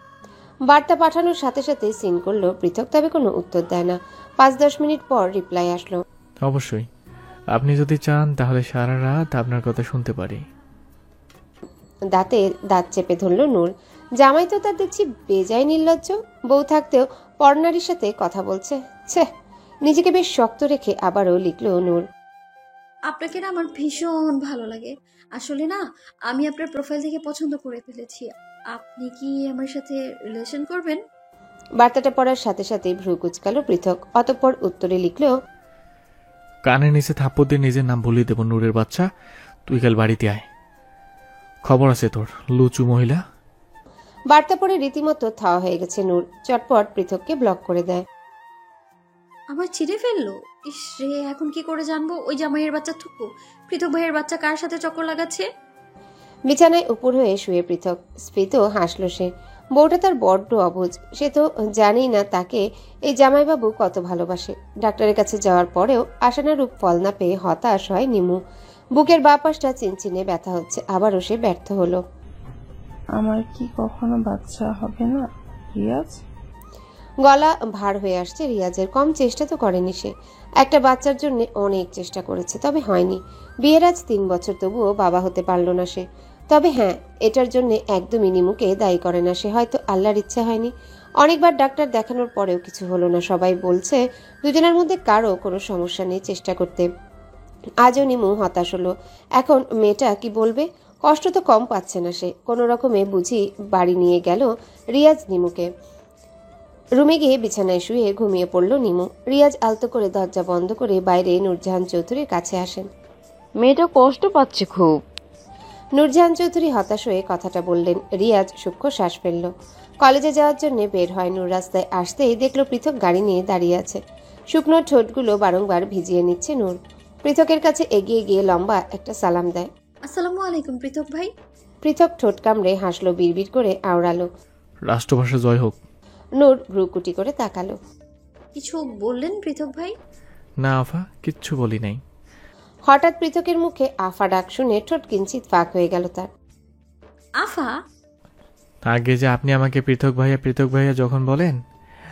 B: বার্তা পাঠানোর সাথে সাথে সিন করলো পৃথক, তবে কোনো উত্তর দেয় না। 5-10 মিনিট পর রিপ্লাই আসলো।
C: অবশ্যই, আপনি যদি চান তাহলে সারা রাত আপনার কথা শুনতে পারি।
B: দাঁতে দাঁত চেপে ধরল নূর। জামাই তো তার দেখছি বেজায় নির্লজ্জ। বউ থাকতেও পরনারীর সাথে কথা বলছে। ছে, নিজেকে বেশ শক্ত রেখে আবারও লিখলো নূর।
A: আপনাকে না আমার ভীষণ ভালো লাগে। আসলে না আমি আপনার প্রোফাইল থেকে পছন্দ করে ফেলেছি। আপনি কি আমার সাথে রিলেশন করবেন?
B: বার্তাটা পড়ার সাথে সাথে ভ্রু কুচকালো পৃথক। অতঃপর উত্তরে লিখলো,
C: কানে নিচে থাপ্পড় দিয়ে নিজের নাম বলিয়ে দেব, নূরের বাচ্চা। তুই কাল বাড়িতে আয়, খবর আছে তোর, লুচু মহিলা।
B: বার্তা পড়ে রীতিমতো থাওয়া হয়ে গেছে নূর। চটপট পৃথককে ব্লক করে দেয়।
A: আমার চিনে ফেললো। ইস রে, এখন কি করে জানবো ওই জামাইয়ের বাচ্চা থুকু পৃথক ভাইয়ের বাচ্চা কার সাথে চক্কর লাগাচ্ছে?
B: বিছানায় উপর হয়ে শুয়ে পৃথক। স্ফীত হাসলো সে। বউটা তার বড্ড অবুঝ। সে তো জানেই না তাকে এই জামাইবাবু কত ভালোবাসে। ডাক্তারের কাছে যাওয়ার পরেও আশানুরূপ ফল না পেয়ে হতাশ হয় নিমু। বুকের বাঁ পাশটা চিনচিনে ব্যথা হচ্ছে। আবারও সে ব্যর্থ হলো।
J: আমার কি কখনো বাচ্চা হবে না রিয়াজ?
B: গলা ভার হয়ে আসছে রিয়াজের। কম চেষ্টা তো করেনি সে। একটা বাচ্চার জন্য অনেক চেষ্টা করেছে, তবে হয়নি। বিয়ের আজ 3 বছর, তবুও বাবা হতে পারল না সে। তবে হ্যাঁ, এটার জন্য একদমই নিমুকে দায়ী করে না সে। হয়তো আল্লাহর ইচ্ছা হয়নি। অনেকবার ডাক্তার দেখানোর পরেও কিছু হলো না। সবাই বলছে দুজনের মধ্যে কারো কোনো সমস্যা নেই চেষ্টা করতে। আজও নিমু হতাশ হলো। এখন মেয়েটা কি বলবে? কষ্ট তো কম পাচ্ছে না সে। কোনো রকমে বুঝি বাড়ি নিয়ে গেল রিয়াজ নিমুকে। রুমে গিয়ে বিছানায় শুয়ে ঘুমিয়ে পড়ল নিমু। রিয়াজ আলতো করে দরজা বন্ধ করে বাইরে নূরজাহান চৌধুরীর কাছে আসেন।
D: মেয়েটা কষ্ট পাচ্ছে খুব।
B: নূরজাহান চৌধুরী হতাশ হয়ে কথাটা বললেন। রিয়াজ সূক্ষ্ম শ্বাস ফেলল। কলেজে যাওয়ার জন্য বের হয় নূর। রাস্তায় আসতেই দেখল পৃথক গাড়ি নিয়ে দাঁড়িয়ে আছে। শুকনো ঠোঁটগুলো বারংবার ভিজিয়ে নিচ্ছে নূর। পৃথকের কাছে এগিয়ে গিয়ে লম্বা একটা সালাম দেয়।
A: আসসালামু আলাইকুম পৃথক ভাই।
B: পৃথক ঠোঁট কামড়ে হাসলো, বিড়বিড় করে আওড়ালো,
C: রাষ্ট্রভাষা জয় হোক।
B: নূর ভ্রুকুটি করে তাকালো।
A: কিছু বললেন পৃথক ভাই?
C: না আফা, কিচ্ছু বলি নাই।
B: হঠাৎ পৃথকের মুখে আফা ডাক শুনে ঠোঁট কিঞ্চিত ফাঁক হয়ে গেল তার।
A: আফা?
C: আগে যে আপনি আমাকে পৃথক ভাইয়া যখন বলেন,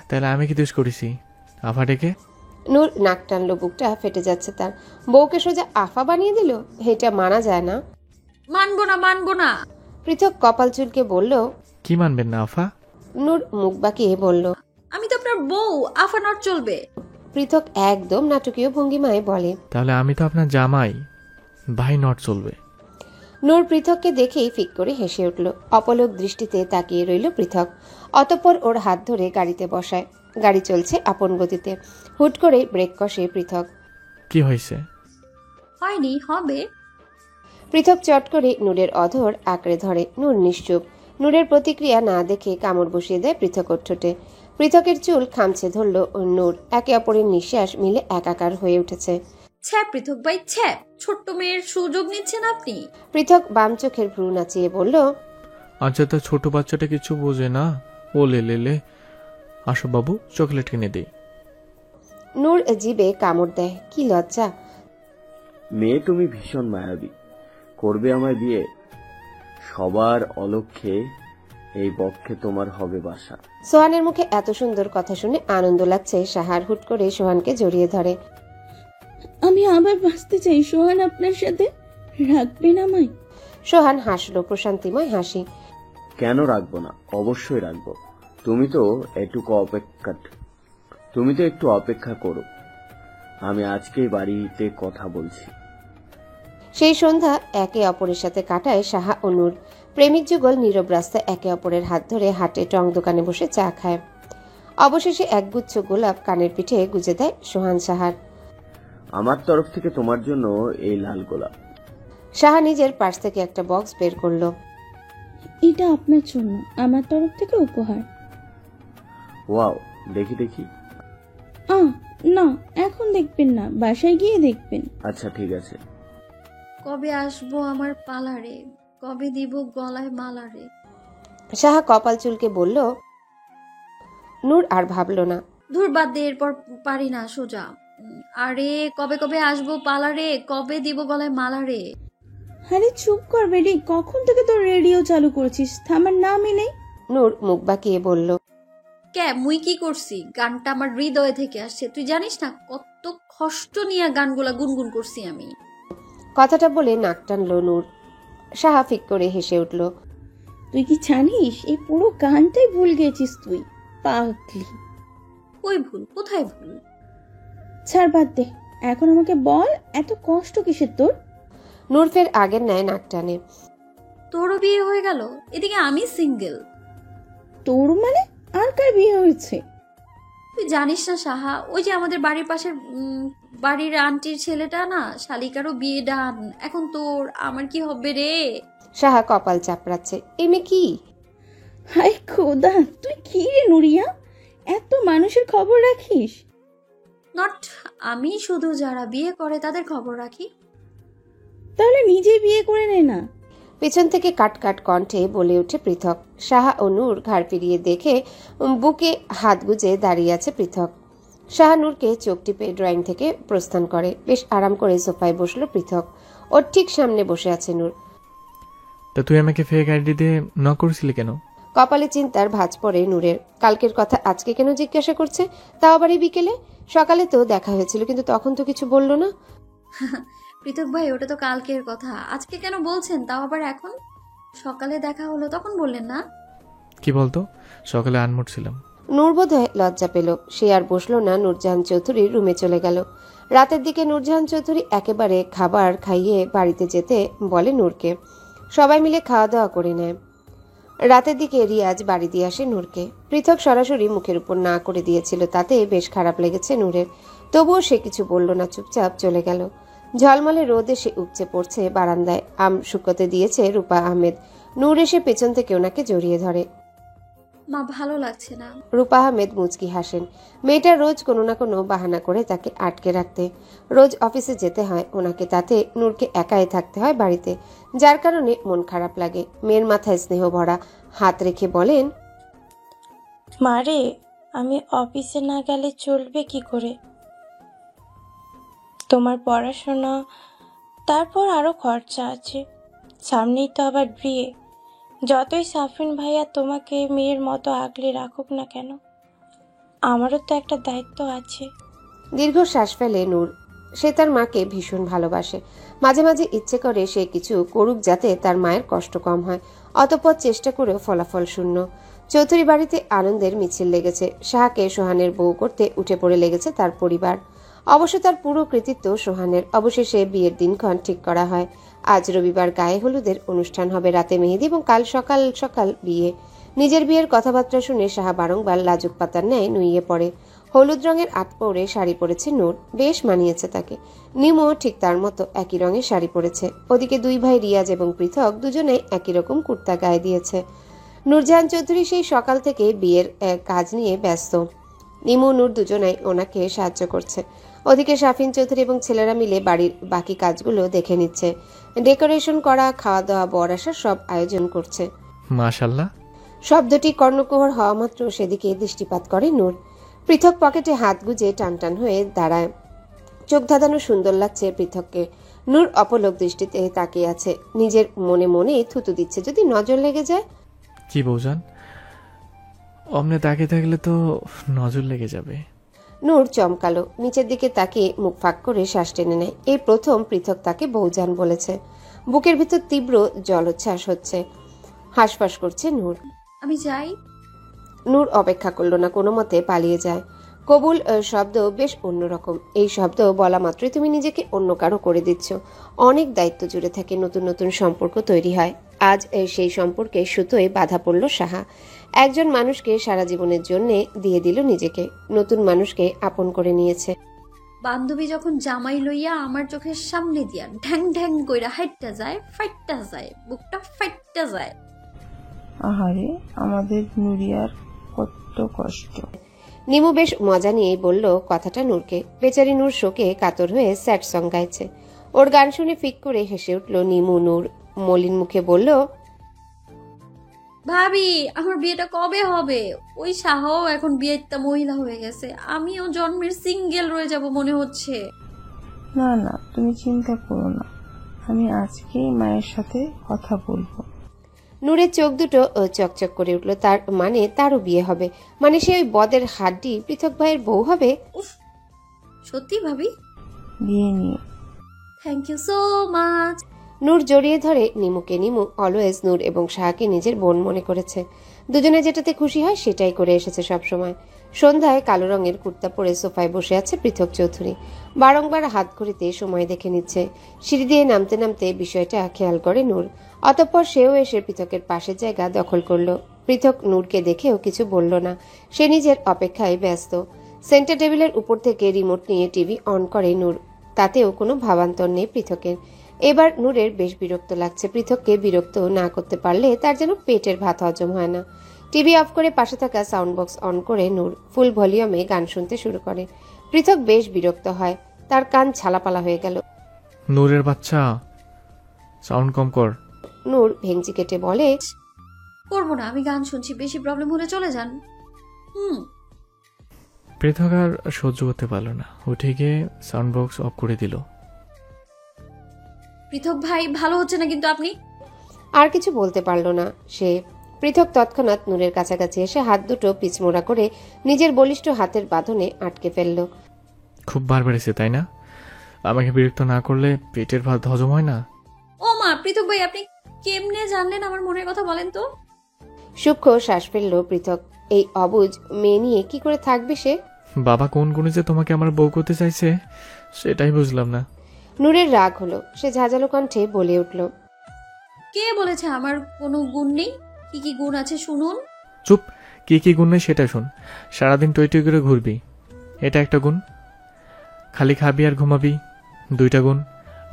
C: তাহলে আমি কি দোষ করেছি আফা ডেকে?
B: নূর নাক টানলো, বুকটা ফেটে যাচ্ছে তার। বউকে সোজা আফা বানিয়ে দিল, এটা মানা যায় না।
A: মানবো না।
B: পৃথক কপাল চুলকে বলল,
C: কি মানবেন না আফা?
B: নূর মুখ বাঁকিয়ে বলল,
A: আমি তো আপনার বউ, আফা নট চলবে।
B: পৃথক একদম নাটকীয় ভঙ্গিমায় বলে,
C: তাহলে আমি তো আপনার জামাই, ভাই নট চলবে।
B: নূর পৃথককে দেখেই ফিক করে হেসে উঠল। অপলক দৃষ্টিতে তাকিয়ে রইল পৃথক। অতঃপর ওর হাত ধরে গাড়িতে বসায়। গাড়ি চলছে আপন গতিতে। হুট করে ব্রেক কষে পৃথক।
C: কি হয়েছে?
A: হয়নি, হবে।
B: পৃথক চট করে নূরের অধর আঁকড়ে ধরে। নূর নিশ্চুপ। নূরের প্রতিক্রিয়া না দেখে কামড় বসিয়ে দেয় পৃথক ওর ঠোঁটে। পৃথকের চুল খামছে ধরল নূর। একে অপরের নিঃশ্বাস মিলে একাকার হয়ে উঠেছে।
A: ছ্যাপ পৃথক ভাই, ছ্যাপ। ছোট্ট মেয়ের সুযোগ নিচ্ছেন আপনি।
B: পৃথক বাম চোখের ভ্রু নাচিয়ে বলল,
C: আচ্ছা, তো ছোট বাচ্চাটা কিছু বোঝে না। ও লে আসো বাবু, চকলেট কিনে দেই।
B: নূর জিবে কামড় দেয়। কি লজ্জা!
H: মেয়ে তুমি ভীষণ মায়াবী। করবে আমায় বিয়ে? সবার অলক্ষ্যে এই বক্ষে তোমার হবে বাসা।
B: সোহানের মুখে এত সুন্দর কথা শুনে আনন্দ লাগছে সাহার। হুট করে সোহানকে জড়িয়ে ধরে।
F: আমি আবার বাঁচতে চাই সোহান, আপনার সাথে। রাখবেন আমায়?
B: সোহান হাসলো প্রশান্তিময় হাসি।
H: কেন রাখবো না? অবশ্যই রাখবো। তুমি তো একটু অপেক্ষা করো। আমি আজকেই বাড়িতে কথা বলছি।
B: সেই সন্ধ্যা একে অপরের সাথে কাটায় সাহা ও নূর। প্রেমিক যুগল নীরব রাস্তায় একে অপরের হাত ধরে হাটে টং দোকানে বসে চা খায়। অবশেষে একগুচ্ছ গোলাপ কানের পিঠে গুজে দেয় সোহান সাহার।
H: আমার তরফ থেকে তোমার জন্য এই লাল গোলাপ।
B: সাহা নিজের পার্স থেকে একটা বক্স বের করলো।
F: এটা আপনার জন্য, আমার তরফ থেকে উপহার।
H: ওয়াও, দেখি।
F: না, এখন দেখবেন না, বাসায় গিয়ে দেখবেন।
H: আচ্ছা ঠিক আছে।
A: কবে আসবো আমার পালারে? কবে দিব গলায় মালারে?
B: সাহা কপাল চুলকে বলল। নূর আর ভাবল না।
A: দূর বাদ দে, এরপর পারি না সোজা। আরে কবে আসবো পালারে? কবে দিব গলায় মালারে?
F: আরে চুপ কর বেডি, কখন থেকে তোর রেডিও চালু করেছিস? থামার নামই নেই।
B: নূর মুখ বাঁকিয়ে বলল,
A: মুই কি করছি? গানটা আমার হৃদয় থেকে আসছে। তুই জানিস না কত কষ্ট নিয়ে গানগুলা গুনগুন করছি আমি।
B: কথাটা বলে নাক টানলো নূর। সাহা ফিক করে হেসে উঠল।
F: তুই কি জানিস এই পুরো গানটাই ভুল গেছিস তুই, পাগলি।
A: কই ভুল? কোথায় ভুল?
F: ছাড়, বাদ দে। এখন আমাকে বল, এত কষ্ট কিসের তোর?
B: নূর ফের আগের ন্যায় নাক টানে।
A: তোরও বিয়ে হয়ে গেল, এদিকে আমি সিঙ্গেল।
F: তোর মানে? আর কার বিয়ে হয়েছে?
A: তুই জানিস না সাহা, ওই যে আমাদের বাড়ির পাশের বাড়ির আন্টির ছেলেটা না, শালিকারও বিয়ে ডান। এখন তোর আমার কি হবে রে?
B: সাহা কপাল চাপড়াচ্ছে। এমে কি?
F: হায় খোদা, তুই কি রে নুরিয়া, এত মানুষের খবর রাখিস?
A: নট আমি, শুধু যারা বিয়ে করে তাদের খবর রাখি।
F: তাহলে নিজে বিয়ে করে নে না।
B: পেছন থেকে কাট কাট কণ্ঠে বলে ওঠে পৃথক। সাহা ও নূর ঘাড় ফিরিয়ে দেখে বুকে হাত গুজে দাঁড়িয়ে আছে পৃথক। সাহা নূরকে চোখ টিপে ড্রয়িং থেকে প্রস্থান করে। বেশ আরাম করে সোফায় বসলো পৃথক। ওর ঠিক সামনে বসে আছে নূর।
C: তা তুই আমাকে ফেক আইডি দিয়ে নক করেছিলি কেন?
B: কপালে চিন্তার ভাঁজ পড়ে নূরের। কালকের কথা আজকে কেন জিজ্ঞাসা করছে, তাও আবার এই বিকেলে? সকালে তো দেখা হয়েছিল, কিন্তু তখন তো কিছু বললো না।
A: পৃথক ভাই, ওটা তো কালকের কথা, আজকে কেন বলছেন? তাও আবার এখন? সকালে দেখা হলো তখন বললেন না?
C: কি বলতো, সকালে আনমোট ছিলাম।
B: নূর বোধহয় লজ্জা পেল। সে আর বসলো না, নূরজাহান চৌধুরীর রুমে চলে গেল। রাতের দিকে নূরজাহান চৌধুরী একেবারে খাবার খাইয়ে বাড়িতে যেতে বলে নূরকে। সবাই মিলে খাওয়া দাওয়া করে নেয়। রাতের দিকে রিয়াজ বাড়ি দিয়ে আসে নূরকে। পৃথক সরাসরি মুখের উপর না করে দিয়েছিল, তাতে বেশ খারাপ লেগেছে নূরের। তবুও সে কিছু বলল না, চুপচাপ চলে গেল। ঝলমলে রোদে সে উপচে পড়ছে বারান্দায়। আম শুকোতে দিয়েছে রূপা আহমেদ। নূর এসে পেছন থেকে ওনাকে জড়িয়ে ধরে।
A: মা, ভালো লাগছে না।
B: রূপা আহমেদ মুচকি হাসেন। মেয়েটা রোজ কোনো না কোনো বাহানা করে তাকে আটকে রাখতে। রোজ অফিসে যেতে হয় ওনাকে, তাতে নূরকে একাই থাকতে হয় বাড়িতে, যার কারণে মন খারাপ লাগে। মেয়ের মাথায় স্নেহ ভরা হাত রেখে বলেন,
G: মারে, আমি অফিসে না গেলে চলবে কি করে? তোমার পড়াশোনা, তারপর আরো খরচা আছে। সামনেই তো আবার বিয়ে। যতই সাফিন ভাইয়া তোমাকে মেয়ের মতো আগলে রাখুক না কেন, আমারও তো একটা দায়িত্ব আছে।
B: দীর্ঘশ্বাস ফেলে নূর। সে তার মাকে ভীষণ ভালোবাসে। মাঝে মাঝে ইচ্ছে করে সে কিছু করুক যাতে তার মায়ের কষ্ট কম হয়। অতঃপর চেষ্টা করেও ফলাফল শূন্য। চৌধুরী বাড়িতে আনন্দের মিছিল লেগেছে। শাহকে সোহানের বউ করতে উঠে পড়ে লেগেছে তার পরিবার। অবশ্য তার পুরো কৃতিত্ব সোহানের। অবশেষে বিয়ের দিনক্ষণ ঠিক করা হয়। আজ রবিবার গায়ে হলুদের অনুষ্ঠান হবে, রাতে মেহেদি এবং কাল সকাল সকাল বিয়ে। নিজের বিয়ের কথাবার্তা শুনে শাহ বারংবার লাজুক পাতার ন্যায় নুইয়ে পড়ে। হলুদ রঙের আতপৌরে শাড়ি পরেছে নূর, বেশ মানিয়েছে তাকে। নিমও ঠিক তার মতো একই রঙের শাড়ি পরেছে। ওদিকে দুই ভাই রিয়াজ এবং পৃথক দুজনেই একই রকম কুর্তা গায়ে দিয়েছে। নূরজাহান চৌধুরী সেই সকাল থেকে বিয়ের কাজ নিয়ে ব্যস্ত। নিমু নূর দুজনাই ওনাকে সাহায্য করছে। ওদিকে শাফিন চৌধুরী এবং ছেলেরা মিলে বাড়ির বাকি কাজগুলো দেখে নিচ্ছে। ডেকোরেশন করা, খাওয়া দাওয়া, বর আসার সব আয়োজন করছে।
C: মাশাল্লাহ।
B: শব্দটি কর্ণকুহর হওয়া মাত্র সেদিকে দৃষ্টিপাত করে নূর। পৃথক পকেটে হাত গুজে টানটান হয়ে দাঁড়ায়। চোখ ধাঁধানো সুন্দর লাগছে পৃথককে। নূর অপলক দৃষ্টিতে তাকিয়ে আছে। নিজের মনে মনে থুতু দিচ্ছে, যদি নজর লেগে যায়।
C: কি বৌজান, অমনে তাকিয়ে থাকলে তো নজর লেগে যাবে।
B: নূর চমকালো, নিচের দিকে তাকিয়ে মুখ ফাঁক করে শ্বাস টেনে নেয়। এই প্রথম পৃথক তাকে বৌজান বলেছে। বুকের ভিতর তীব্র জলোচ্ছ্বাস হচ্ছে। হাঁসফাঁস করছে নূর।
A: আমি যাই।
B: নূর অপেক্ষা করলো না, কোনো মতে পালিয়ে যায়। কবুল শব্দ বেশ অন্যরকম। এই শব্দ বলা মাত্রই তুমি নিজেকে অন্য কারো করে দিচ্ছ। অনেক দায়িত্ব জুড়ে থাকে, নতুন নতুন সম্পর্ক তৈরি হয়। আজ সেই সম্পর্কে সুতোয় বাধা পড়ল সাহা। একজন মানুষকে সারা জীবনের জন্য দিয়ে দিল নিজেকে, নতুন মানুষকে আপন করে নিয়েছে।
A: বান্ধবী যখন জামাই লইয়া আমার চোখের সামনে দিয়া ঢ্যাং ঢ্যাং কইরা হাইটটা যায়, ফাইটটা যায়, বুকটা ফাইটটা যায়।
J: আহারে, আমাদের নুরিয়ার কত কষ্ট।
B: নিমু বেশ মজা নিয়েই বলল কথাটা নূরকে। বেচারি নূর শোকে কাতর হয়ে স্যাড সং গাইছে। ওর গান শুনে ফিক করে হেসে উঠল নিমু। নূর মলিন মুখে বলল,
A: ভাবি আমার বিয়েটা কবে হবে? ওই শাহও এখন বিয়েটা মহিলা হয়ে গেছে, আমিও জন্মের সিঙ্গেল রয়ে যাব মনে হচ্ছে।
J: না না, তুমি চিন্তা করো না, আমি আজকেই মায়ের সাথে কথা বলবো।
B: নূরের চোখ দুটো চকচক করে উঠল। তার মানে তারও বিয়ে হবে? মানে সে ওই বদের হাড্ডি পৃথক ভাইয়ের বউ হবে?
A: উফ, সত্যি ভাবি?
J: বিয়ে নিয়ে
A: থ্যাংক ইউ সো মাচ।
B: নূর জড়িয়ে ধরে নিমুকে। নিমু অলওয়েজ নূর এবং শাহকে নিজের বোন মনে করেছে। দুজনে যেটাতে খুশি হয় সেটাই করে এসেছে সবসময়। সন্ধ্যায় কালো রঙের কুর্তা পরে সোফায় বসে আছে পৃথক চৌধুরী। বারংবার হাত ঘড়িতে সময় দেখে নিচ্ছে। সিঁড়ি দিয়ে নামতে নামতে বিষয়টা খেয়াল করে নূর। অতঃপর সেও এসে পৃথকের পাশের জায়গা দখল করলো। পৃথক নূরকে দেখেও কিছু বলল না। সে নিজের অপেক্ষায় ব্যস্ত। সেন্টার টেবিলের উপর থেকে রিমোট নিয়ে টিভি অন করে নূর। তাতেও কোনো ভাবান্তর নেই পৃথকের। এবার নূরের বেশ বিরক্ত লাগছে। পৃথককে বিরক্ত না করতে পারলে তার যেন পেটের ভাত হজম হয় না। টিভি অফ করে পাশে থাকা সাউন্ড বক্স অন করে নূর ফুল ভলিউমে গান শুনতে শুরু করে। পৃথক বেশ বিরক্ত হয়। তার কান ছালাপালা হয়ে গেল।
C: নূরের বাচ্চা, সাউন্ড কম কর।
B: নূর ভেঙচি কেটে বলে,
A: করবো না, আমি গান শুনছি, বেশি প্রবলেম হলে চলে যান।
C: পৃথক আর সহ্য করতে পারল না, উঠে গিয়ে সাউন্ড বক্স অফ করে দিল।
A: পৃথক ভাই ভালো হচ্ছে না কিন্তু আপনি।
B: আর কিছু বলতে পারল না সে। পৃথক তৎক্ষণাৎ নূরের কাছাকাছি এসে হাত দুটো পিচমোড়া করে নিজের বলিষ্ঠ হাতের বাঁধনে আটকে ফেলল।
C: খুব বার বেড়েছে তাই না? আমাকে বিরক্ত না করলে পেটের ভাত হজম হয় না।
A: ও মা, পৃথক ভাই আপনি কেমনে জানলেন আমার মনের কথা বলেন তো?
B: সূক্ষ্ম শ্বাস ফেলল পৃথক। এই অবুঝ মেয়ে নিয়ে কি করে থাকবে সে?
C: বাবা কোন গুণে যে তোমাকে আমার বউ করতে চাইছে সেটাই বুঝলাম না।
B: নূরের রাগ হলো। সে ঝাঁঝালো কণ্ঠে বলে উঠল,
A: কে বলেছে আমার কোনো গুণ নেই? কি কি গুণ আছে শুনুন।
C: চুপ, কি কি গুণ নেই সেটা শোন। সারাদিন টই টই করে ঘুরবি, এটা একটা গুণ। খালি খাবি আর ঘুমাবি, দুইটা গুণ।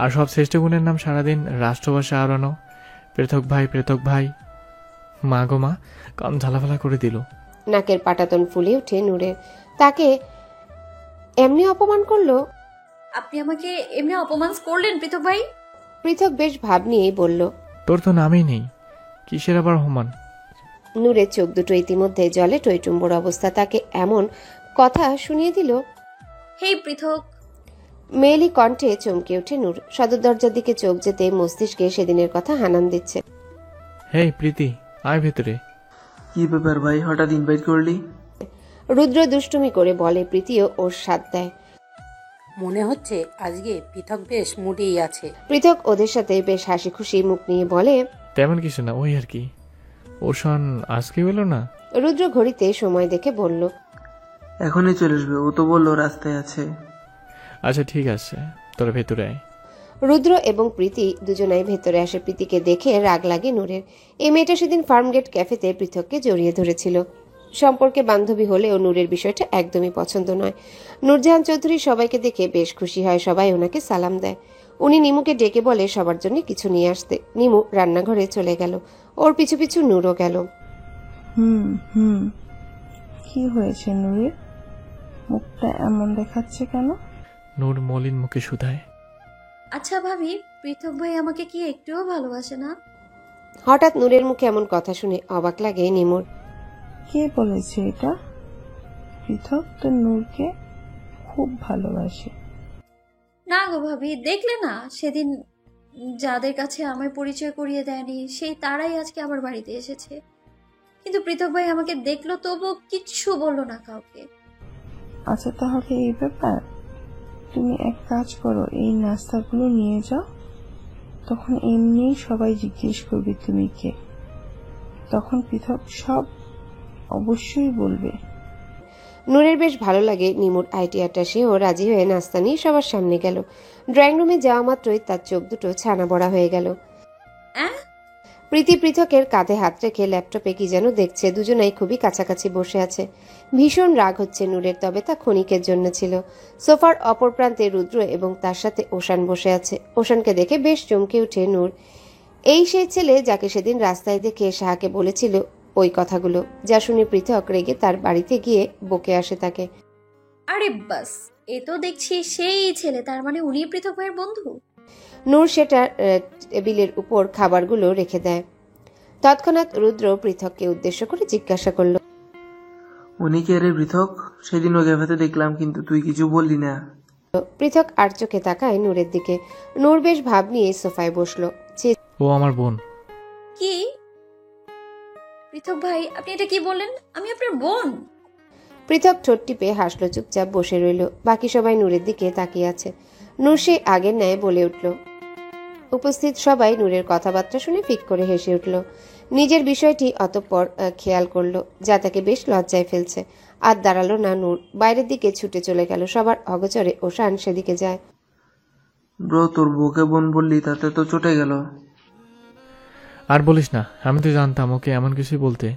C: আর সব শ্রেষ্ঠ গুণের নাম সারাদিন রাষ্ট্রভাষা আওড়ানো। পৃথক ভাই, পৃথক ভাই। মা গো মা, কান ঝালাফালা করে দিল।
B: নাকের পাটাতন ফুলে উঠে নূরের। তাকে এমনি অপমান করলো?
A: আপনি আমাকে এমনি অপমান করলেন পৃথক ভাই?
B: পৃথক বেশ ভাব নিয়েই বলল,
C: তোর তো নামই নেই, কিসের আবার অপমান?
B: নূরের চোখ দুটো ইতিমধ্যে জলে টইটুম্বর অবস্থা। তাকে এমন কথা শুনিয়ে দিল।
A: হেই পৃথক।
B: মেয়েলি কণ্ঠে চমকে ওঠে নূর। সদর দরজার দিকে চোখ যেতে মস্তিষ্কে সেদিনের কথা হানান দিচ্ছে।
C: হেই প্রীতি, আয় ভেতরে।
K: কি ব্যাপার ভাই, হঠাৎ ইনভাইট করলি?
B: রুদ্র দুষ্টুমি করে বলে। প্রীতিও ওর সাথ দেয়।
L: মনে হচ্ছে আজকে পৃথক বেশ মুডেই আছে।
B: পৃথক ওদের সাথে বেশ হাসি খুশি মুখ নিয়ে বলে,
C: তেমন কিছু না, ওই আর কি। ওশান আজকে এলো না?
B: রুদ্র ঘড়িতে সময় দেখে বলল,
K: এখনই চলে আসবে, ও তো বললো রাস্তায় আছে।
C: আচ্ছা ঠিক আছে, তোরা ভেতরে আয়।
B: রুদ্র এবং প্রীতি দুজনাই ভেতরে আসে। প্রীতিকে দেখে রাগ লাগে নূরের। এই মেয়েটা সেদিন ফার্মগেট ক্যাফেতে পৃথককে জড়িয়ে ধরেছিল। সম্পর্কে বান্ধবী হলেও নূরের বিষয়টা একদমই পছন্দ নয়। নূরজাহান চৌধুরী সবাইকে দেখে বেশ খুশি হয়। সবাই ওনাকে সালাম দেয়। উনি নিমুকে ডেকে বলে সবার জন্য কিছু নিয়ে আসতে। নিমু রান্নাঘরে চলে গেল। ওর পিছু পিছু নূরও গেল।
J: কি হয়েছে নূরের? মুখটা এমন দেখাচ্ছে কেন?
C: নূর মলিন মুখে শুধায়।
A: আচ্ছা ভাবি, পৃথক ভাই আমাকে কি একটুও ভালোবাসে না?
B: হঠাৎ নূরের মুখে এমন কথা শুনে অবাক লাগে নিমুর।
J: কে বলেছে এটা? পৃথক তো নূরকে খুব ভালোবাসে।
A: না গো ভাবি, দেখলে না সেদিন যাদের কাছে আমায় পরিচয় করিয়ে দেয়নি সেই তারাই আজকে আমার বাড়িতে এসেছে। কিন্তু পৃথক ভাই আমাকে দেখলো তবুও কিচ্ছু বললো না কাউকে।
J: আচ্ছা তাহলে এই ব্যাপার। তুমি এক কাজ করো, এই নাস্তাগুলো নিয়ে যাও, তখন এমনি সবাই জিজ্ঞেস করবে তুমি কে। তখন পৃথক সব অবশ্যই বলবে।
B: নূরের বেশ ভালো লাগে নিমুর আইডিয়াটা। সেও রাজি হয়ে নাস্তা নিয়ে সবার সামনে গেল। ড্রয়িং রুমে যাওয়া মাত্রই তার চোখ দুটো ছানা বড়া হয়ে গেল। প্রীতি পৃথকের কাঁধে হাত রেখে ল্যাপটপে কি যেন দেখছে। দুজনাই খুবই কাছাকাছি বসে আছে। ভীষণ রাগ হচ্ছে নূরের, তবে তা ক্ষণিকের জন্য ছিল। সোফার অপর প্রান্তে রুদ্র এবং তার সাথে ওশান বসে আছে। ওশানকে দেখে বেশ চমকে উঠে নূর। এই সেই ছেলে যাকে সেদিন রাস্তায় দেখে শাহকে বলেছিল ওই কথাগুলো, যা শুনে পৃথক রেগে তার বাড়িতে গিয়ে বকে আসে তাকে।
A: আরে বাস, এ তো দেখছি সেই ছেলে। তার মানে উনি পৃথক ভাইয়ের বন্ধু।
B: নূর সেটা টেবিলের উপর খাবারগুলো রেখে দেয়। তৎক্ষণাৎ রুদ্র পৃথককে উদ্দেশ্য করে জিজ্ঞাসা করল,
K: উনি কে রে পৃথক? সেদিন ও ক্যাফেতে দেখলাম, কিন্তু তুই কিছু বললি না।
B: পৃথক আর চোখে তাকায় নূরের দিকে। নূর বেশ ভাব নিয়ে সোফায় বসলো।
C: ও আমার বোন।
A: কি? পৃথক ভাই, আপনি এটা কি বললেন? আমি আপনার বোন?
B: পৃথক ঠোঁট টিপে হাসলো, চুপচাপ বসে রইল। বাকি সবাই নূরের দিকে তাকিয়ে আছে। নূর সে আগের ন্যায় বলে উঠল। উপস্থিত সবাই নূরের কথাবার্তা শুনে ফিক করে হেসে উঠল। নিজের বিষয়টি অতঃপর খেয়াল করলো, যা তাকে বেশ লজ্জায় ফেলছে। আর দাঁড়ালো না নূর, বাইরের দিকে ছুটে চলে গেল। সবার অগোচরে ওশান সেদিকে যায়।
K: ব্রো, তোর বউকে বোন বললি, তাতে তো চটে গেল।
C: আর বলিস না, আমি তো জানতাম ওকে এমন কিছুই বলতে,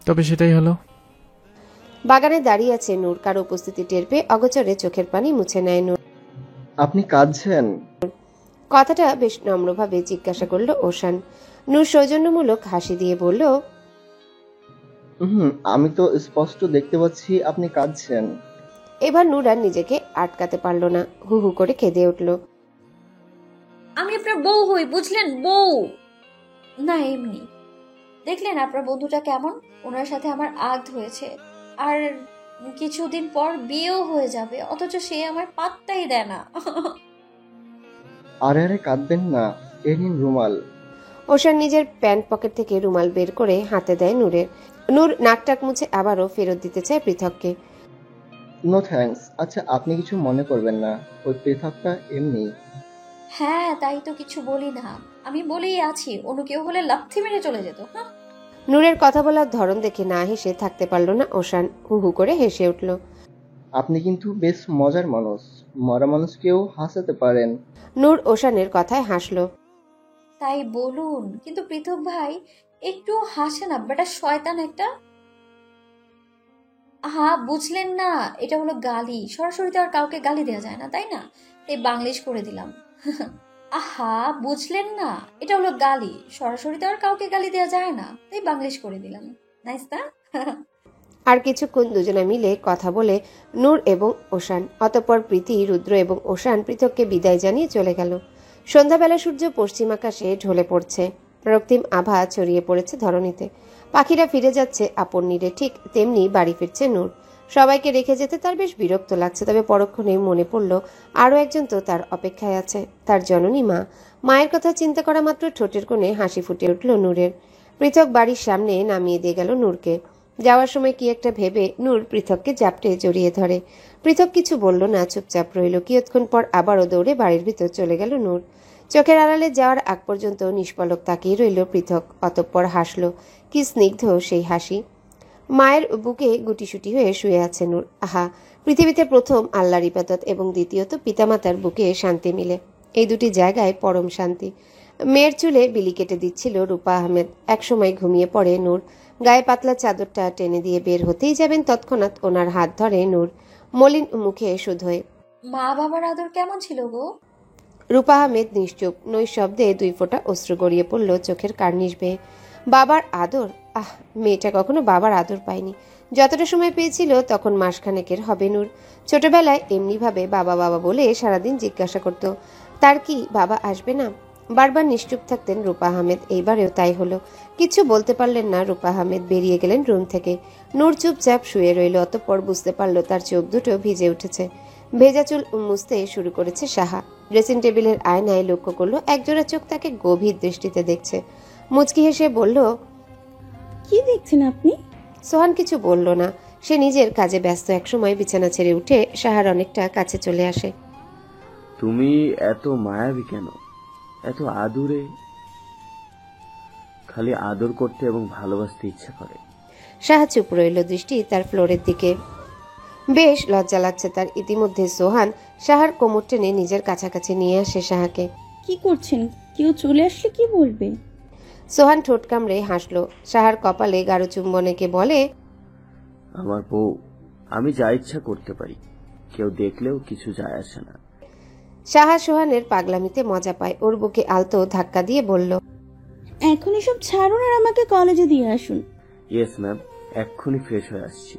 C: তবে সেটাই হলো।
B: বাগানে দাঁড়িয়ে আছে নূর। কারো উপস্থিতি টের পেয়ে অগোচরে চোখের পানি মুছে নেয় নূর।
M: আপনি কাঁদছেন?
B: কথাটা বেশ নম্রভাবে জিজ্ঞাসা করলো ওশান। নূর সৌজন্যমূলক হাসি দিয়ে বলল,
M: আমি তো স্পষ্ট দেখতে পাচ্ছি আপনি কাঁদছেন।
B: এবার নূর আর নিজেকে আটকাতে পারল না, হু হু করে কেঁদে উঠল।
A: আমি আপনার বউ হই, বুঝলেন? বউ না, এমনি। দেখলেন আপনার বন্ধুটা কেমন? ওনার সাথে আমার আগ হয়েছে, আর কিছুদিন পর বিয়েও হয়ে যাবে, অথচ সে আমার পাত্তাই দেয় না।
M: আরে আরে কাঁদবেন না, এ নিন রুমাল।
B: ওশান নিজের প্যান্ট পকেট থেকে রুমাল বের করে হাতে দেয় নূরের। নূর নাকটাক মুছে আবারও ফেরত দিতে চায় পৃথককে।
M: No thanks. আচ্ছা, আপনি কিছু মনে করবেন না, ওই পৃথকটা এমনি।
A: হ্যাঁ, তাই তো কিছু বলি না। আমি বলেই আছি, অন্য কেউ হলে লাথি মেরে চলে যেত।
B: নূরের কথা বলার ধরন দেখে না হেসে থাকতে পারল না ওশান, হু হু করে হেসে উঠল।
M: আপনি কিন্তু বেশ মজার মানুষ, মরা মানুষকেও হাসাতে পারেন।
B: নূর ওশানের কথায় হাসলো।
A: তাই বলুন, কিন্তু পৃথক ভাই একটু হাসে না, বেটা শয়তান একটা। হ্যাঁ, বুঝলেন না? এটা হলো গালি। সরাসরি তো আর কাউকে গালি দেওয়া যায় না, তাই না? তাই বাংলিশ করে দিলাম। আহা, বুঝলেন না? এটা হলো গালি। সরাসরি তো আর কাউকে গালি দেওয়া যায় না, তাই বাংলিশ করে দিলাম। নাইস না?
B: আর কিছুক্ষণ দুজনে মিলে কথা বলে নূর এবং ওশান। অতঃপর প্রীতি, রুদ্র এবং ওশান পৃথককে বিদায় জানিয়ে চলে গেল। সন্ধ্যাবেলা সূর্য পশ্চিম আকাশে ঢলে পড়ছে। রক্তিম আভা ছড়িয়ে পড়েছে ধরণীতে। পাখিরা ফিরে যাচ্ছে আপন নীড়ে, ঠিক তেমনি বাড়ি ফিরছে নূর। সবাইকে রেখে যেতে তার বেশ বিরক্ত লাগছে, তবে পরক্ষণেই মনে পড়ল আরও একজন তো তার অপেক্ষায় আছে, তার জননী মা। মায়ের কথা চিন্তা করা মাত্র ঠোঁটের কোণে হাসি ফুটে উঠল নূরের। পৃথক বাড়ির সামনে নামিয়ে দিয়ে গেল নূরকে। যাওয়ার সময় কি একটা ভেবে নূর পৃথককে জাপটে জড়িয়ে ধরে। পৃথক কিছু বলল না, চুপচাপ রইল। কিয়ৎক্ষণ পর আবারও দৌড়ে বাড়ির ভিতর চলে গেল নূর। চোখের আড়ালে যাওয়ার আগ পর্যন্ত নিষ্পলক তাকিয়ে রইল পৃথক। অতঃপর হাসল, কি স্নিগ্ধ সেই হাসি। মায়ের বুকে গুটিসুটি হয়ে শুয়ে আছে নূর। আহা, পৃথিবীতে প্রথম আল্লাহর ইবাদত এবং দ্বিতীয়ত পিতামাতার বুকে শান্তি মিলে, এই দুটি জায়গায় পরম শান্তি। মেয়ের চুলে বিলি কেটে দিচ্ছিল রূপা আহমেদ। একসময় ঘুমিয়ে পড়ে নূর। গায়ে পাতলা চাদরটা টেনে দিয়ে বের হতেই যাবেন, তৎক্ষণাৎ ওনার হাত ধরে নূর। মলিন মুখে শুধোয়,
A: মা বাবার আদর কেমন ছিল গো?
B: রূপা আহমেদ নিশ্চুপ। নৈশব্দে 2 ফোঁটা অশ্রু গড়িয়ে পড়ল চোখের কার্নিশ বেয়ে। বাবার আদর? আহ, মেয়েটা কখনো বাবার আদর পায়নি। যতটা সময় পেয়েছিল তখন মাসখানেকের হবে নূর। ছোটবেলায় এমনিভাবে বাবা বাবা বলে সারাদিন জিজ্ঞাসা করত, তার কি বাবা আসবে না? বারবার নিশ্চুপ থাকতেন রূপা আহমেদ। এইবারেও তাই হলো। কিছু বলতে পারলেন না রূপা আহমেদ, বেরিয়ে গেলেন রুম থেকে। নূর চুপচাপ শুয়ে রইল। অতঃপর বুঝতে পারল তার চোখ দুটো ভিজে উঠেছে। ভেজা চুল মুছতে শুরু করেছে সাহা। ড্রেসিং টেবিলের আয়নায় লক্ষ্য করলো একজোড়া চোখ তাকে গভীর দৃষ্টিতে দেখছে। মুচকি হেসে বলল,
F: কি দেখছেন আপনি?
B: সোহান কিছু বলল না। সে নিজের কাজে ব্যস্ত। একসময় বিছানা ছেড়ে উঠে সাহার অনেকটা কাছে চলে আসে।
H: তুমি এত মায়াবী কেন? এত আদুরে? খালি আদর করতে এবং ভালোবাসতে ইচ্ছা করে।
B: সাহা চুপ রইল, দৃষ্টি তার ফ্লোরের দিকে। বেশ লজ্জা লাগছে তার। ইতিমধ্যে সোহান সাহার কোমর টেনে নিজের কাছাকাছি নিয়ে আসে সাহাকে।
F: কি করছেন? কেউ চলে আসলে কি বলবে?
B: সোহান ঠোঁট কামড়ে হাসলো। সাহার কপালে গাঢ় চুম্বন এঁকে বলে,
H: আমার বউ, আমি যা ইচ্ছা করতে পারি, কেউ দেখলেও কিছু যায় আসে না।
B: সাহা সোহানের পাগলামিতে মজা পায়। ওর বুকে আলতো ধাক্কা দিয়ে বলল,
F: এখন এসব ছাড়ুন আর আমাকে কলেজে দিয়ে আসুন।
H: ইয়েস ম্যাম, এক্ষুনি ফ্রেশ হয়ে আসছি।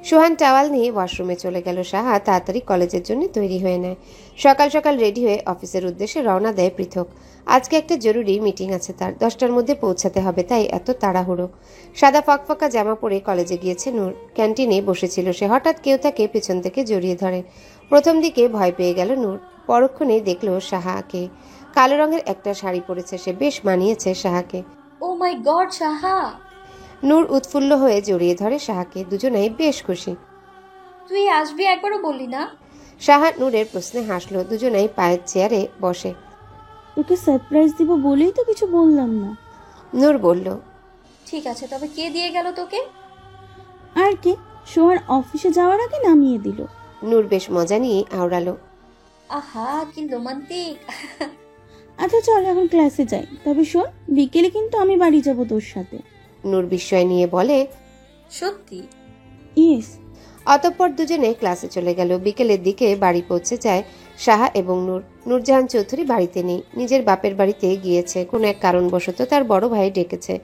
B: সোহান টাওয়াল নিয়ে ওয়াশরুমে চলে গেল। সাহা তাড়াতাড়ি কলেজের জন্য তৈরি হয়ে নেয়। সকাল সকাল রেডি হয়ে অফিসের উদ্দেশ্যে রওনা দেয় পৃথক। আজকে একটা জরুরি মিটিং আছে তার, 10টার মধ্যে পৌঁছাতে হবে, তাই এত তাড়াহুড়ো। সাদা ফকফকা জামা পরে কলেজে গিয়েছে নূর। ক্যান্টিনে বসেছিল সে। হঠাৎ কেউ তাকে পেছন থেকে জড়িয়ে ধরে। প্রথম দিকে ভয় পেয়ে গেল নূর। পরক্ষণে দেখলো সাহাকে। কালো রঙের একটা শাড়ি পরেছে সে, বেশ মানিয়েছে সাহাকে।
A: ও মাই গড, সাহা!
B: নূর উৎফুল্ল হয়ে জড়িয়ে ধরে সাহাকে। দুজনেই বেশ খুশি।
A: তুই আসবি একবারও বললি না?
B: সাহা নূরের প্রশ্নে হাসলো। দুজনেই পায়ের চেয়ারে বসে।
F: তোকে সারপ্রাইজ দিব বলেই তো কিছু বললাম না।
B: নূর বলল,
A: ঠিক আছে, তবে কে দিয়ে গেল তোকে?
F: আর কে? সোহান অফিসে যাওয়ার আগে নামিয়ে দিল।
B: নূর বেশ মজা নিয়ে আওড়ালো।
A: আহা, কি রোমান্টিক!
F: আচ্ছা চল এখন ক্লাসে যাই। তবে শোন, বিকেলে কিন্তু আমি বাড়ি যাব তোর সাথে।
B: নূর বিস্ময় নিয়ে বলে,
A: সত্যি?
F: ইয়েস।
B: অতঃপর দুজনে ক্লাসে চলে গেল। বিকেলের দিকে বাড়ি পৌঁছে যায় সাহা এবং নূর। নূরজাহান চৌধুরী বাড়িতে নেই, নিজের বাপের বাড়িতে গিয়েছে। কোনো এক কারণবশত তার বড় ভাই ডেকেছে।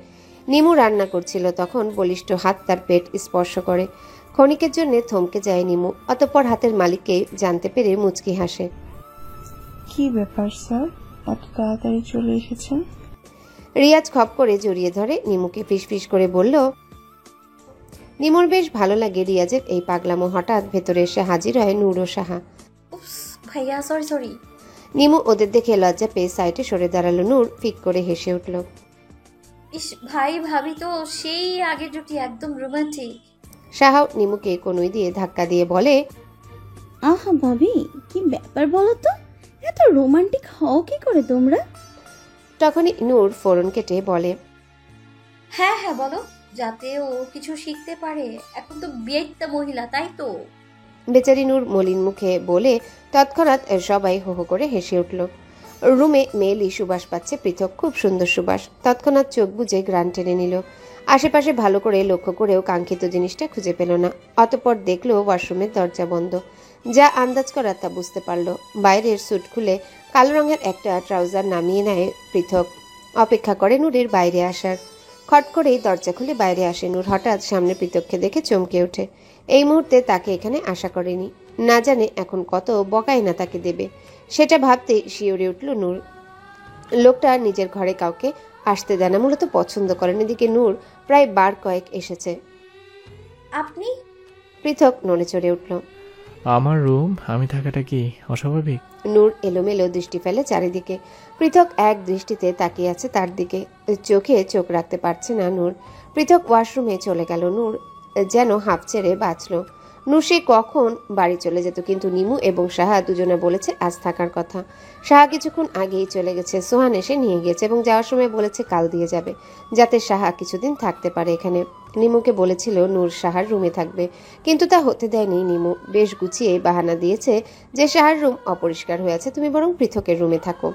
B: নিমু রান্না করছিল, তখন বলিষ্ঠ হাত তার পেট স্পর্শ করে। ক্ষণিকের জন্য থমকে যায় নিমু। অতঃপর হাতের মালিককে জানতে পেরে মুচকি হাসে।
J: কি ব্যাপার স্যার, এত তাড়াতাড়ি চলে এসেছেন?
B: রিয়াজ খপ করে জড়িয়ে ধরে নিমুকে ফিসফিস করে বলল। নিমুর বেশ ভালো লাগে রিয়াজের এই পাগলামো। হঠাৎ ভেতরে এসে হাজির হয় নূর ও সাহা।
A: উফস, ভাইয়া সরি।
B: নিমু ওদের দেখে লজ্জা পেয়ে সাইডে সরে দাঁড়ালো। নূর ফিক করে হেসে উঠল।
A: ইস, ভাই ভাবি তো সেই আগের জুটি, একদম রোমান্টিক।
B: সাহা নিমুকে কনুই দিয়ে ধাক্কা দিয়ে বলে,
F: আহা ভাবি, কি ব্যাপার বলো তো? এত রোমান্টিক হও কি করে তোমরা?
B: তখনই নূর ফোরন কেটে বলে,
A: হ্যাঁ হ্যাঁ বলো, যাতে ও কিছু শিখতে পারে। এখন তো বিয়েটা মহিলা, তাই তো?
B: বেচারি নূর মলিন মুখে বলে তৎক্ষণাৎ সবাই হো হো করে হেসে উঠল। রুমে মেয়েলি সুবাস পাচ্ছে পৃথক, খুব সুন্দর সুবাস। তৎক্ষণাৎ চোখ বুজে গ্রান টেনে নিল। আশেপাশে ভালো করে লক্ষ্য করেও কাঙ্ক্ষিত জিনিসটা খুঁজে পেল না। অতঃপর দেখলো ওয়াশরুমের দরজা বন্ধ। যা আন্দাজ করা তা বুঝতে পারল। বাইরের স্যুট খুলে কালো রঙের একটা ট্রাউজার নামিয়ে নেয় পৃথক। অপেক্ষা করে নূরের বাইরে আসার। খট করেই দরজা খুলে বাইরে আসে নূর। হঠাৎ সামনে পৃথককে দেখে চমকে ওঠে। এই মুহূর্তে তাকে এখানে আশা করেনি। না জানে এখন কত বকাই না তাকে দেবে। সেটা ভাবতে শিউরে উঠল নূর। লোকটা নিজের ঘরে কাউকে আসতে দেয় না, মূলত পছন্দ করেন। এদিকে নূর প্রায় বার কয়েক এসেছে।
A: আপনি?
B: পৃথক নড়ে চড়ে উঠল।
C: আমার রুম, আমি থাকাটা কি অস্বাভাবিক?
B: নূর এলোমেলো দৃষ্টি ফেলে চারিদিকে। পৃথক এক দৃষ্টিতে তাকিয়ে আছে তার দিকে, চোখে চোখ রাখতে পারছে না নূর। পৃথক ওয়াশরুমে চলে গেল। নূর যেন হাঁপ ছেড়ে বাঁচল। নূর সে কখন বাড়ি চলে যেত, কিন্তু নিমু এবং সাহা দুজনে বলেছে আজ থাকার কথা। সাহা কিছুক্ষণ আগেই চলে গেছে, সোহান এসে নিয়ে গিয়েছে এবং যাওয়ার সময় বলেছে কাল দিয়ে যাবে, যাতে সাহা কিছুদিন থাকতে পারে এখানে। নিমুকে বলেছিল নূর সাহার রুমে থাকবে, কিন্তু তা হতে দেয়নি নিমু। বেশ গুছিয়ে বাহানা দিয়েছে যে সাহার রুম অপরিষ্কার হয়ে আছে, তুমি বরং পৃথকের রুমে থাকো।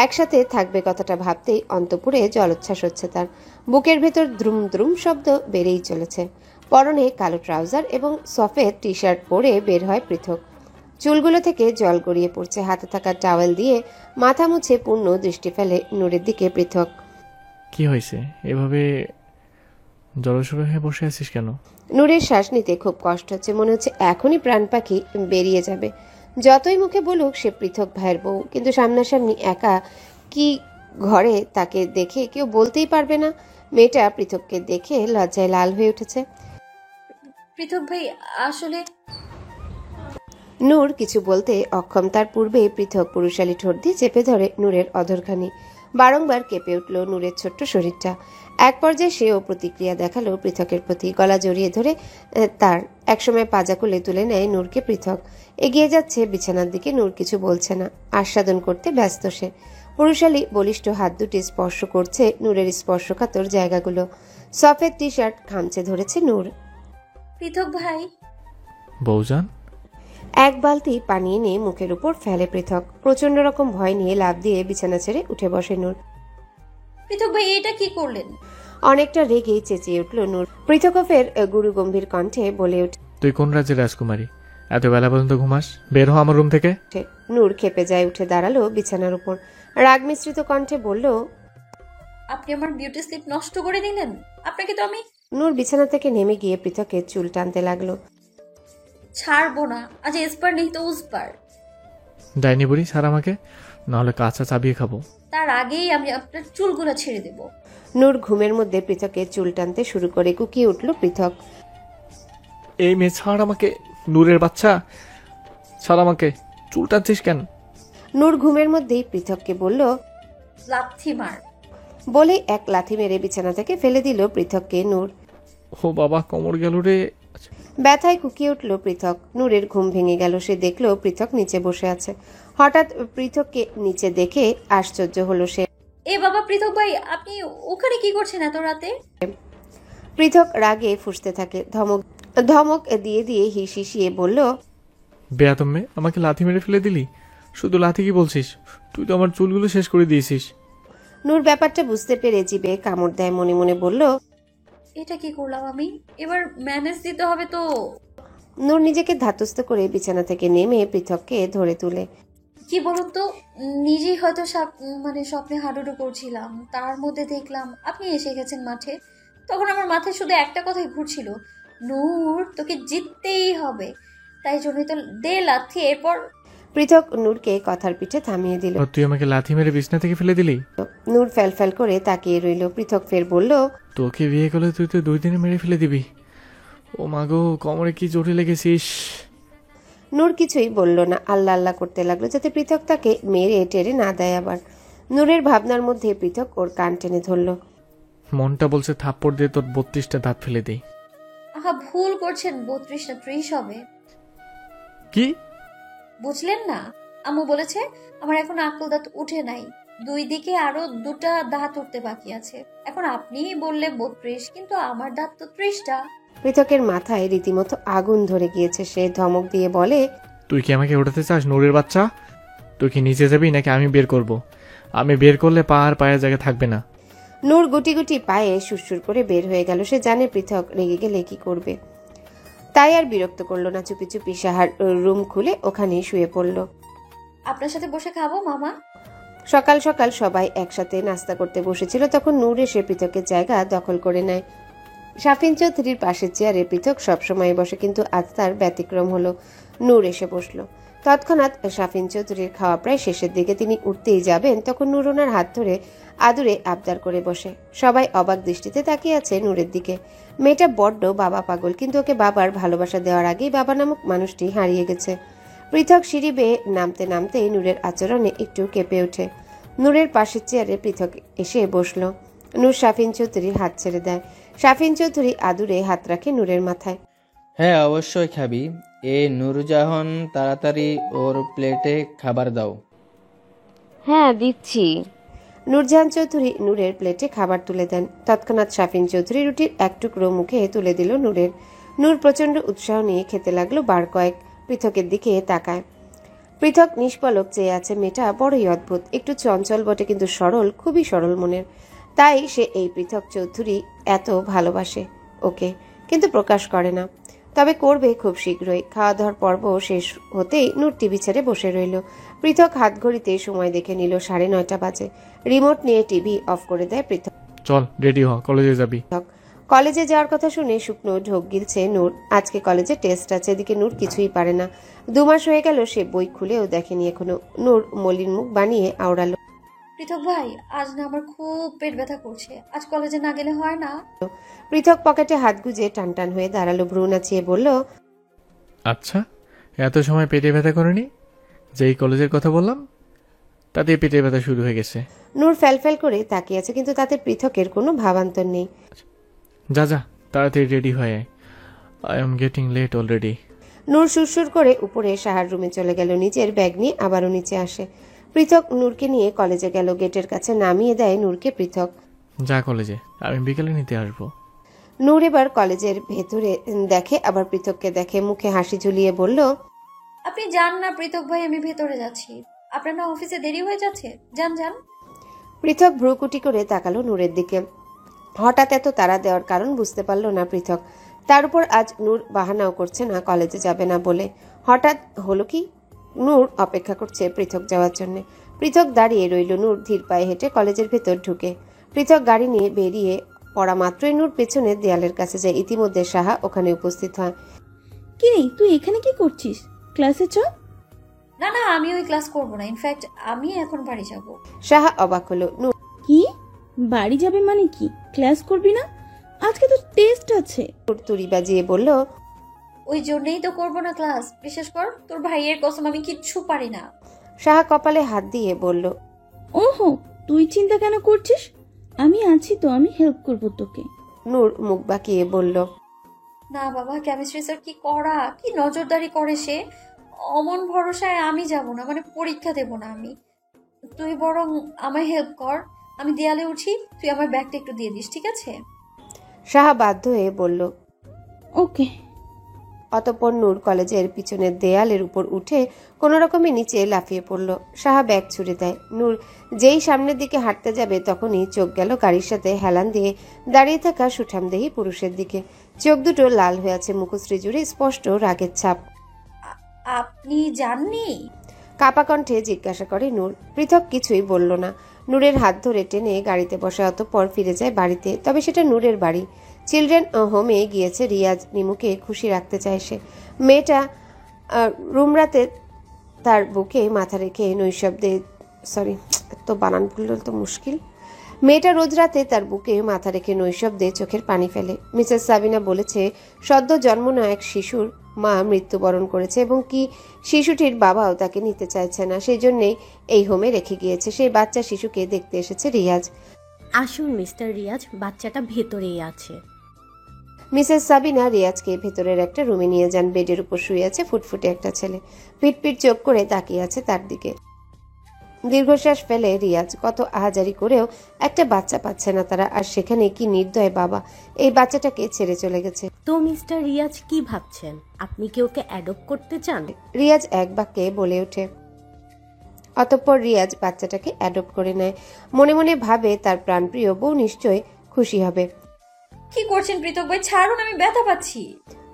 B: একসাথে থাকবে কথাটা ভাবতেই অন্তঃপুরে জলোচ্ছ্বাস হচ্ছে তার। বুকের ভেতর দ্রুম দ্রুম শব্দ বেড়েই চলেছে। পরনে কালো ট্রাউজার এবং সফেদ টি শার্ট পরে বের হয় পৃথক। চুলগুলো থেকে জল গড়িয়ে পড়ছে। হাতে থাকা টাওয়েল দিয়ে মাথা মুছে পূর্ণ দৃষ্টি ফেলে নূরের দিকে পৃথক।
C: কি হয়েছে, এভাবে জড়সড় হয়ে বসে আছিস কেন?
B: নূরের শ্বাস নিতে খুব কষ্ট হচ্ছে, মনে হচ্ছে এখনই প্রাণ পাখি বেরিয়ে যাবে। যতই মুখে বলুক সে পৃথক ভাইয়ের বউ, কিন্তু সামনাসামনি একা কি ঘরে তাকে দেখে কেউ বলতেই পারবে না। মেয়েটা পৃথককে দেখে লজ্জায় লাল হয়ে উঠেছে।
A: পৃথক ভাই, আসলে
B: নূর কিছু বলতে অক্ষম। তার পূর্বে পৃথক পুরুষালী ঠোঁট দিয়ে চেপে ধরে নূরের অধরখানি। বারংবার কেঁপে উঠল নূরের ছোট্ট শরীরটা। এক পর্যায়ে সেও প্রতিক্রিয়া দেখালো পৃথকের প্রতি। গলা জড়িয়ে ধরে তার একসময় পাজা কোলে তুলে নেয় নূরকে পৃথক। এগিয়ে যাচ্ছে বিছানার দিকে। নূর কিছু বলছে না, আস্বাদন করতে ব্যস্ত সে। পুরুষালী বলিষ্ঠ হাত দুটি স্পর্শ করছে নূরের স্পর্শকাতর জায়গাগুলো। সফেদ টি শার্ট খামচে ধরেছে নূর।
A: পৃথক ভাই।
C: বউজান।
B: এক বালতি পানি এনে মুখের উপর ফেলে পৃথক। প্রচন্ড রকম ভয় নিয়ে লাফ দিয়ে বিছানা ছেড়ে উঠে বসে নূর।
A: পৃথক ভাই, এটা কি করলেন?
B: অনেকটা রেগেই চেঁচিয়ে উঠল নূর। পৃথকফের গুরু গম্ভীর কণ্ঠে বলে উঠে,
C: তুই কোন রাজ্যের রাজকুমারী? এত বেলা পর্যন্ত ঘুমাস? বের হ আমার রুম থেকে।
B: নূর খেপে যায়, উঠে দাঁড়ালো বিছানার উপর। রাগ মিশ্রিত কণ্ঠে বলল,
A: আপনি আমার বিউটি স্লিপ নষ্ট করে দিলেন। আপনাকে তো আমি।
B: নূর বিছানা থেকে নেমে গিয়ে পৃথকের চুল টানতে লাগলো।
A: ছাড়বো না, আজ এসপার নেই তো উসপার।
C: ডাইনি বুড়ি, ছাড় আমাকে, নাহলে কাঁচা চাবিয়ে খাবো।
A: তার আগেই আমি আপনার চুলগুলো ছেড়ে দেব।
B: নূর ঘুমের মধ্যে পৃথকের চুল টানতে শুরু করে। কুকিয়ে উঠল পৃথক।
C: এই মেয়ে, ছাড় আমাকে। নূরের বাচ্চা, ছাড় আমাকে। চুল টানছিস কেন?
B: নূর ঘুমের মধ্যেই পৃথককে বলল,
A: লাথি মার।
B: বলে এক লাথি মেরে বিছানা থেকে ফেলে দিল পৃথককে নূর।
C: ও বাবা, কোমর গেল রে।
B: ব্যথায় কুকিয়ে উঠল পৃথক। নূরের ঘুম ভেঙে গেল। সে দেখলো পৃথক নিচে বসে আছে। হঠাৎ পৃথককে নিচে দেখে আশ্চর্য হলো সে।
A: এ বাবা পৃথক ভাই, আপনি ওখানে কি করছেন এত রাতে?
B: পৃথক রাগে ফুঁসতে থাকে। ধমক দিয়ে দিয়ে হিসিয়ে বলল,
C: বেয়াদব মেয়ে, আমাকে লাথি মেরে ফেলে দিলি। শুধু লাথি কি বলছিস? তুই তো আমার চুলগুলো শেষ করে দিয়েছিস।
B: নূর ব্যাপারটা বুঝতে পেরে জিভে কামড় দেয়। মনে মনে বলল,
A: এটা কি করলাম আমি? এবার ম্যানেজ দিতে হবে তো।
B: নূর নিজেকে ধাতস্থ করে বিছানা থেকে নেমে পৃথককে ধরে তুলে।
A: কি বলুন তো, নিজেই হয়তো স্বপ্নে হাডুডু করছিলাম, তার মধ্যে দেখলাম আপনি এসে গেছেন মাঠে। তখন আমার মাথায় শুধু একটা কথাই ঘুরছিল, নূর তোকে জিততেই হবে। তাই জন্যই তো দে লাথি। এরপর
B: পৃথক নূরকে কথার পিঠে থামিয়ে দিল।
C: তুই আমাকে লাথি মেরে বিছনা থেকে ফেলে দিলি?
B: নূর ফ্যাল করে তাকিয়ে রইল। পৃথক ফের বলল,
C: তোকে বিয়ে করলে তুই তো 2 দিনে মেরে ফেলে দিবি। ও মাগো, কোমরে কি জোরে লেগেছিস।
B: নূর কিছুই বলল না। আল্লাহ আল্লাহ করতে লাগলো যাতে পৃথক তাকে মেরে টেরে না দেয় আবার। নূরের ভাবনার মধ্যে পৃথক ওর কান টেনে ধরল।
C: মনটা বলছে থাপ্পড় দিয়ে তোর 32টা দাঁত ফেলে দেই।
A: আহা, ভুল করছেন। 32 না 30 হবে।
C: কি
A: বুঝলেন না? আম্মু বলেছে আমার এখন আকল দাঁত উঠে নাই, 2 দিকে আরো 2টা দাঁত উঠতে বাকি আছে। এখন আপনিই বললে 32, কিন্তু আমার দাঁত তো 30টা।
B: পৃথকের মাথায় রীতিমতো আগুন ধরে গিয়েছে। সে ধমক দিয়ে বলে,
C: তুই কি আমাকে ওঠাতে চাস নূরের বাচ্চা? তুই কি নিচে যাবি নাকি আমি বের করব? আমি বের করলে পা আর পায়ের জায়গা থাকবে না।
B: নূর গুটি গুটি পায়ে সুরসুর করে বের হয়ে গেল। সে জানে পৃথক রেগে গেলে কি করবে, তাই আর বিরক্ত করলো না। চুপি চুপি সাহার রুম খুলে ওখানেই শুয়ে পড়ল।
A: আপনার সাথে বসে খাবো মামা?
B: সকাল সকাল সবাই একসাথে নাস্তা করতে বসেছিল, তখন নূর এসে পৃথকের জায়গা দখল করে নেয়। শাফিন চৌধুরীর পাশের চেয়ারে পৃথক সবসময় বসে, কিন্তু আজ তার ব্যতিক্রম হলো। নূর এসে বসলো। তৎক্ষণাৎ শাফিন চৌধুরীর খাওয়া প্রায় শেষের দিকে। তিনি উঠতেই যাবেন তখন নূর ওনার হাত ধরে আদুরে আবদার করে বসে। সবাই অবাক দৃষ্টিতে তাকিয়ে আছে নূরের দিকে। মেয়েটা বড্ড বাবা পাগল, কিন্তু ওকে বাবার ভালোবাসা দেওয়ার আগেই বাবা নামক মানুষটি হারিয়ে গেছে। পৃথক সিঁড়ি বেয়ে নামতে নামতেই নূরের আচরণে একটু কেঁপে ওঠে। নূরের পাশের চেয়ারে পৃথক এসে বসলো। নূর শাফিন চৌধুরীর হাত ছেড়ে দেয়। শাফিন চৌধুরী আদুরে হাত রাখে নূরের মাথায়।
N: হ্যাঁ অবশ্যই খাবি। নুরজাহান, তাড়াতাড়ি ওর প্লেটে খাবার দাও।
D: হ্যাঁ দিচ্ছি।
B: নূরজাহান চৌধুরী নূরের প্লেটে খাবার তুলে দেন। তৎক্ষণাৎ শাফিন চৌধুরী রুটির এক টুকরো মুখে তুলে দিল নূরের। নূর প্রচন্ড উৎসাহ নিয়ে খেতে লাগলো বার কয়েক। পৃথকের দিকে তাকায়। পৃথক নিষ্পলক চেয়ে আছে। মেয়েটা বড়ই অদ্ভুত, একটু চঞ্চল বটে কিন্তু সরল, খুবই সরল মনের। তাই সে এই পৃথক চৌধুরী এত ভালোবাসে ওকে, কিন্তু প্রকাশ করে না। তবে করবে খুব শীঘ্রই। খাওয়া দাওয়ার পর্ব শেষ হতেই নূর টিভি ছেড়ে বসে রইল। পৃথক হাত ঘড়িতে সময় দেখে নিল 9:30 বাজে। রিমোট নিয়ে টিভি অফ করে দেয় পৃথক।
C: চল রেডি হ, কলেজে যাবি।
B: কলেজে যাওয়ার কথা শুনে শুকনো ঢোক গিলছে নূর। আজকে কলেজে টেস্ট আছে। এদিকে নূর কিছুই পারে না। 2 মাস হয়ে গেল সে বই খুলেও দেখেনি এখনো। নূর মলিন মুখ বানিয়ে আওড়ালো,
A: পৃথক ভাই, আজ না আমার খুব পেট ব্যথা করছে, আজ কলেজে না গেলে হয় না?
B: পৃথক পকেটে হাত গুজে টানটান হয়ে দাঁড়ালো, ভ্রু নাচিয়ে বলল,
C: আচ্ছা এত সময় পেটে ব্যথা করেনি? যেই কলেজের কথা বললাম তাতে পেটে ব্যথা শুরু হয়ে গেছে।
B: নূর ফ্যালফ্যাল করে তাকিয়ে আছে, কিন্তু তাতে পৃথকের কোনো ভাবান্তর নেই।
C: যা যা তাড়াতাড়ি রেডি হয়ে, I am getting late already.
B: নূর সুরসুর করে উপরে সাহার রুমে চলে গেল। নিজের ব্যাগ নিয়ে আবারও নিচে আসে। পৃথক নূরকে নিয়ে কলেজে গেল। গেটের কাছে নামিয়ে দেয় নূরকে পৃথক।
C: যা কলেজে, আমি বিকেলে নিতে আসবো।
B: নূর এবার কলেজের ভেতরে দেখে, আবার পৃথককে দেখে, মুখে হাসি ঝুলিয়ে বলল,
A: আপনি যান না পৃথক ভাই, আমি ভেতরে যাচ্ছি। আপনার না অফিসে দেরি হয়ে যাচ্ছে, যান যান।
B: পৃথক ভ্রুকুটি করে তাকালো নূরের দিকে। হঠাৎ এত তাড়া দেওয়ার কারণ বুঝতে পারল না পৃথক। তার উপর আজ নূর বাহানাও করছে না কলেজে যাবে না বলে। হঠাৎ হলো কি? নূর অপেক্ষা করছে পৃথক যাওয়ার জন্য। পৃথক দাঁড়িয়ে রইল। নূর ধীর পায়ে হেঁটে কলেজের ভেতর ঢুকে। পৃথক গাড়ি নিয়ে বেরিয়ে পড়া মাত্রই নূর পেছনের দেয়ালের কাছে যায়। ইতিমধ্যে সাহা ওখানে উপস্থিত হয়।
F: কি রে, তুই এখানে কি করছিস? ক্লাসে চ।
A: না না, আমি ওই ক্লাস করব না, ইনফ্যাক্ট আমি এখন বাড়ি যাব।
B: সাহা অবাক হলো। নূর,
F: কি বাড়ি যাবে মানে কি? ক্লাস করবি না? আজকে তো টেস্ট আছে।
B: নূর তুড়ি বাজিয়ে বলল,
A: ওই জন্যই তো করব না ক্লাস। বিশেষ কর তোর ভাইয়ের কসম, আমি কিচ্ছু পারি না।
B: সাহা কপালে হাত দিয়ে বলল,
F: ওহো, তুই চিন্তা কেন করছিস? আমি আছি তো, আমি হেল্প করব তোকে।
B: নূর মুখ বাঁকিয়ে বলল,
A: না বাবা, কেমিস্ট্রি স্যার কি করা, কি নজরদারি করে সে। অমন ভরসায় আমি যাব না, মানে পরীক্ষা দেব না আমি। তুই বরং আমায় হেল্প কর, আমি দেয়ালে উঠি, তুই আমার ব্যাগটা একটু দিয়ে দিস, ঠিক আছে?
B: সাহা বাধ্য হয়ে বলল,
F: ওকে।
B: অতঃপর নূর কলেজের পিছনের দেয়ালের উপর উঠে কোনো রকমে নিচে লাফিয়ে পড়ল। সাহা ব্যাগ ছুড়ে দেয়। নূর যেই সামনের দিকে হাঁটতে যাবে তখনই চোখ গেল গাড়ির সাথে হেলান দিয়ে দাঁড়িয়ে থাকা সুঠামদেহী পুরুষের দিকে। চোখ দুটো লাল হয়ে আছে, মুখশ্রী জুড়ে স্পষ্ট রাগের ছাপ।
A: আপনি জাননি?
B: কাপা কণ্ঠে জিজ্ঞাসা করে নূর। পৃথক কিছুই বলল না। নূরের হাত ধরে টেনে গাড়িতে বসে অতঃপর ফিরে যায় বাড়িতে। তবে সেটা নূরের বাড়ি। চিলড্রেন হোমে গিয়েছে রিয়াজ। নিমুকে খুশি রাখতে চায় সে। মেয়েটা রুমরাতে তার বুকে মাথা রেখে নৈশব্দে, তো বানান ভুলল তো মুশকিল। মেয়েটা রোজ রাতে তার বুকে মাথা রেখে নৈশব্দে চোখের পানি ফেলে। মিসেস সাবিনা বলেছে সদ্য জন্ম নেওয়া এক শিশুর মা মৃত্যুবরণ করেছে এবং কি শিশুটির বাবাও তাকে নিতে চাইছে না, সেই জন্যই এই হোমে রেখে গিয়েছে। সেই বাচ্চা শিশুকে দেখতে এসেছে রিয়াজ।
O: আসুন মিস্টার রিয়াজ, বাচ্চাটা ভেতরেই আছে।
B: মিসেস সাবিনা রিয়াজকে ভেতরের একটা রুমে নিয়ে যান। বেডের উপর শুয়ে আছে ফুটফুটে একটা ছেলে। পিটপিট চোখ করে তাকিয়ে আছে তার দিকে। দীর্ঘশ্বাস ফেলে রিয়াজ। কত আহাজারি করেও একটা বাচ্চা পাচ্ছে না তারা, আর সেখানে কি নির্দয় বাবা এই বাচ্চাটাকে ছেড়ে চলে গেছে।
O: তো মিস্টার রিয়াজ কি ভাবছেন? আপনি কি ওকে অ্যাডপ্ট করতে চান?
B: রিয়াজ এক বাক্যে বলে ওঠে। অতঃপর রিয়াজ বাচ্চাটাকে অ্যাডপ্ট করে নেয়। মনে মনে ভাবে তার প্রাণপ্রিয় বউ নিশ্চয় খুশি হবে।
A: কি করছেন পৃথক ভাই? ছাড়ুন, আমি ব্যথা পাচ্ছি।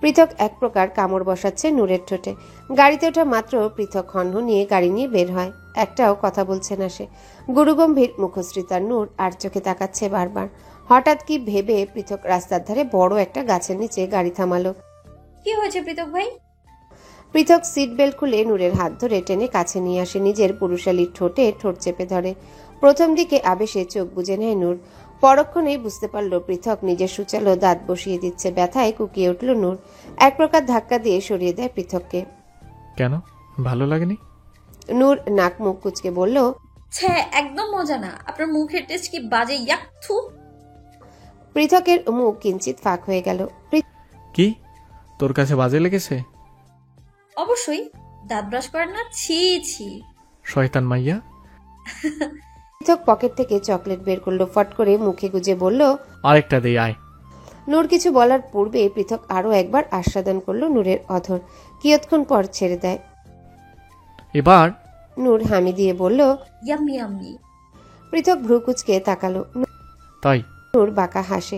B: পৃথক এক প্রকার কামড় বসাচ্ছে নূরের ঠোঁটে। গাড়িতে ওঠা মাত্র পৃথক হনহনিয়ে গাড়ি নিয়ে বের হয়। একটাও কথা বলছে না সে। গুরুগম্ভীর মুখশ্রী তার। নূর আর চোখে তাকাচ্ছে বারবার। হঠাৎ কি ভেবে পৃথক রাস্তার ধারে বড় একটা গাছের নিচে গাড়ি থামালো।
A: কি হয়েছে পৃথক ভাই?
B: পৃথক সিট বেল্ট খুলে নূরের হাত ধরে টেনে কাছে নিয়ে আসে, নিজের পুরুষালী ঠোঁটে ঠোঁট চেপে ধরে। প্রথম দিকে আবেশে চোখ বুজে নেয় নূর, পরক্ষণেই বুঝতে পারল পৃথক নিজের সুচালো দাঁত বসিয়ে দিচ্ছে। ব্যথায় কুকিয়ে উঠল নূর, এক প্রকার ধাক্কা দিয়ে সরিয়ে দেয় পৃথককে।
C: কেন, ভালো লাগেনি?
B: নূর নাক মুখ কুচকে বলল,
A: ছ্যা, একদম মজা না, আপনার মুখের টেস্ট কি বাজে, ইয়াক থু।
B: পৃথকের মুখ কিঞ্চিত ফাঁক হয়ে গেল।
C: কি, তোর কাছে বাজে লেগেছে?
A: অবশ্যই, দাঁত ব্রাশ করেন না, ছি ছি।
C: শয়তান মাইয়া।
B: পৃথক পকেট থেকে চকলেট বের করলো, ফট করে মুখে গুজে বলল,
C: আরেকটা দেই, আয়।
B: নূর কিছু বলার পূর্বে পৃথক আরো একবার আস্বাদন করলো নূরের অধর, কিয়ৎক্ষণ পর ছেড়ে দেয়।
C: এবার
B: নূর হামি দিয়ে বলল,
A: ইয়াম্মি ইয়াম্মি।
B: পৃথক ভ্রু কুচকে তাকালো।
C: তাই?
B: নূর বাঁকা হাসে।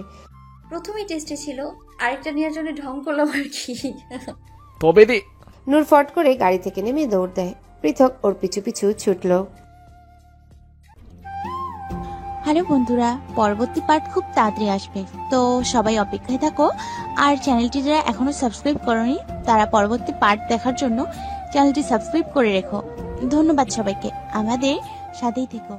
A: প্রথমেই টেস্টে ছিল, আরেকটা নেওয়ার জন্য ঢং করলাম আর কি।
C: তবে দে।
B: নূর ফট করে গাড়ি থেকে নেমে দৌড় দেয়। পৃথক ওর পিছু পিছু ছুটল।
P: হ্যালো বন্ধুরা, পরবর্তী পার্ট খুব তাড়াতাড়ি আসবে, তো সবাই অপেক্ষায় থাকো। আর চ্যানেলটি যারা এখনো সাবস্ক্রাইব করোনি তারা পরবর্তী পার্ট দেখার জন্য চ্যানেলটি সাবস্ক্রাইব করে রেখো। ধন্যবাদ সবাইকে, আমাদের সাথেই থেকো।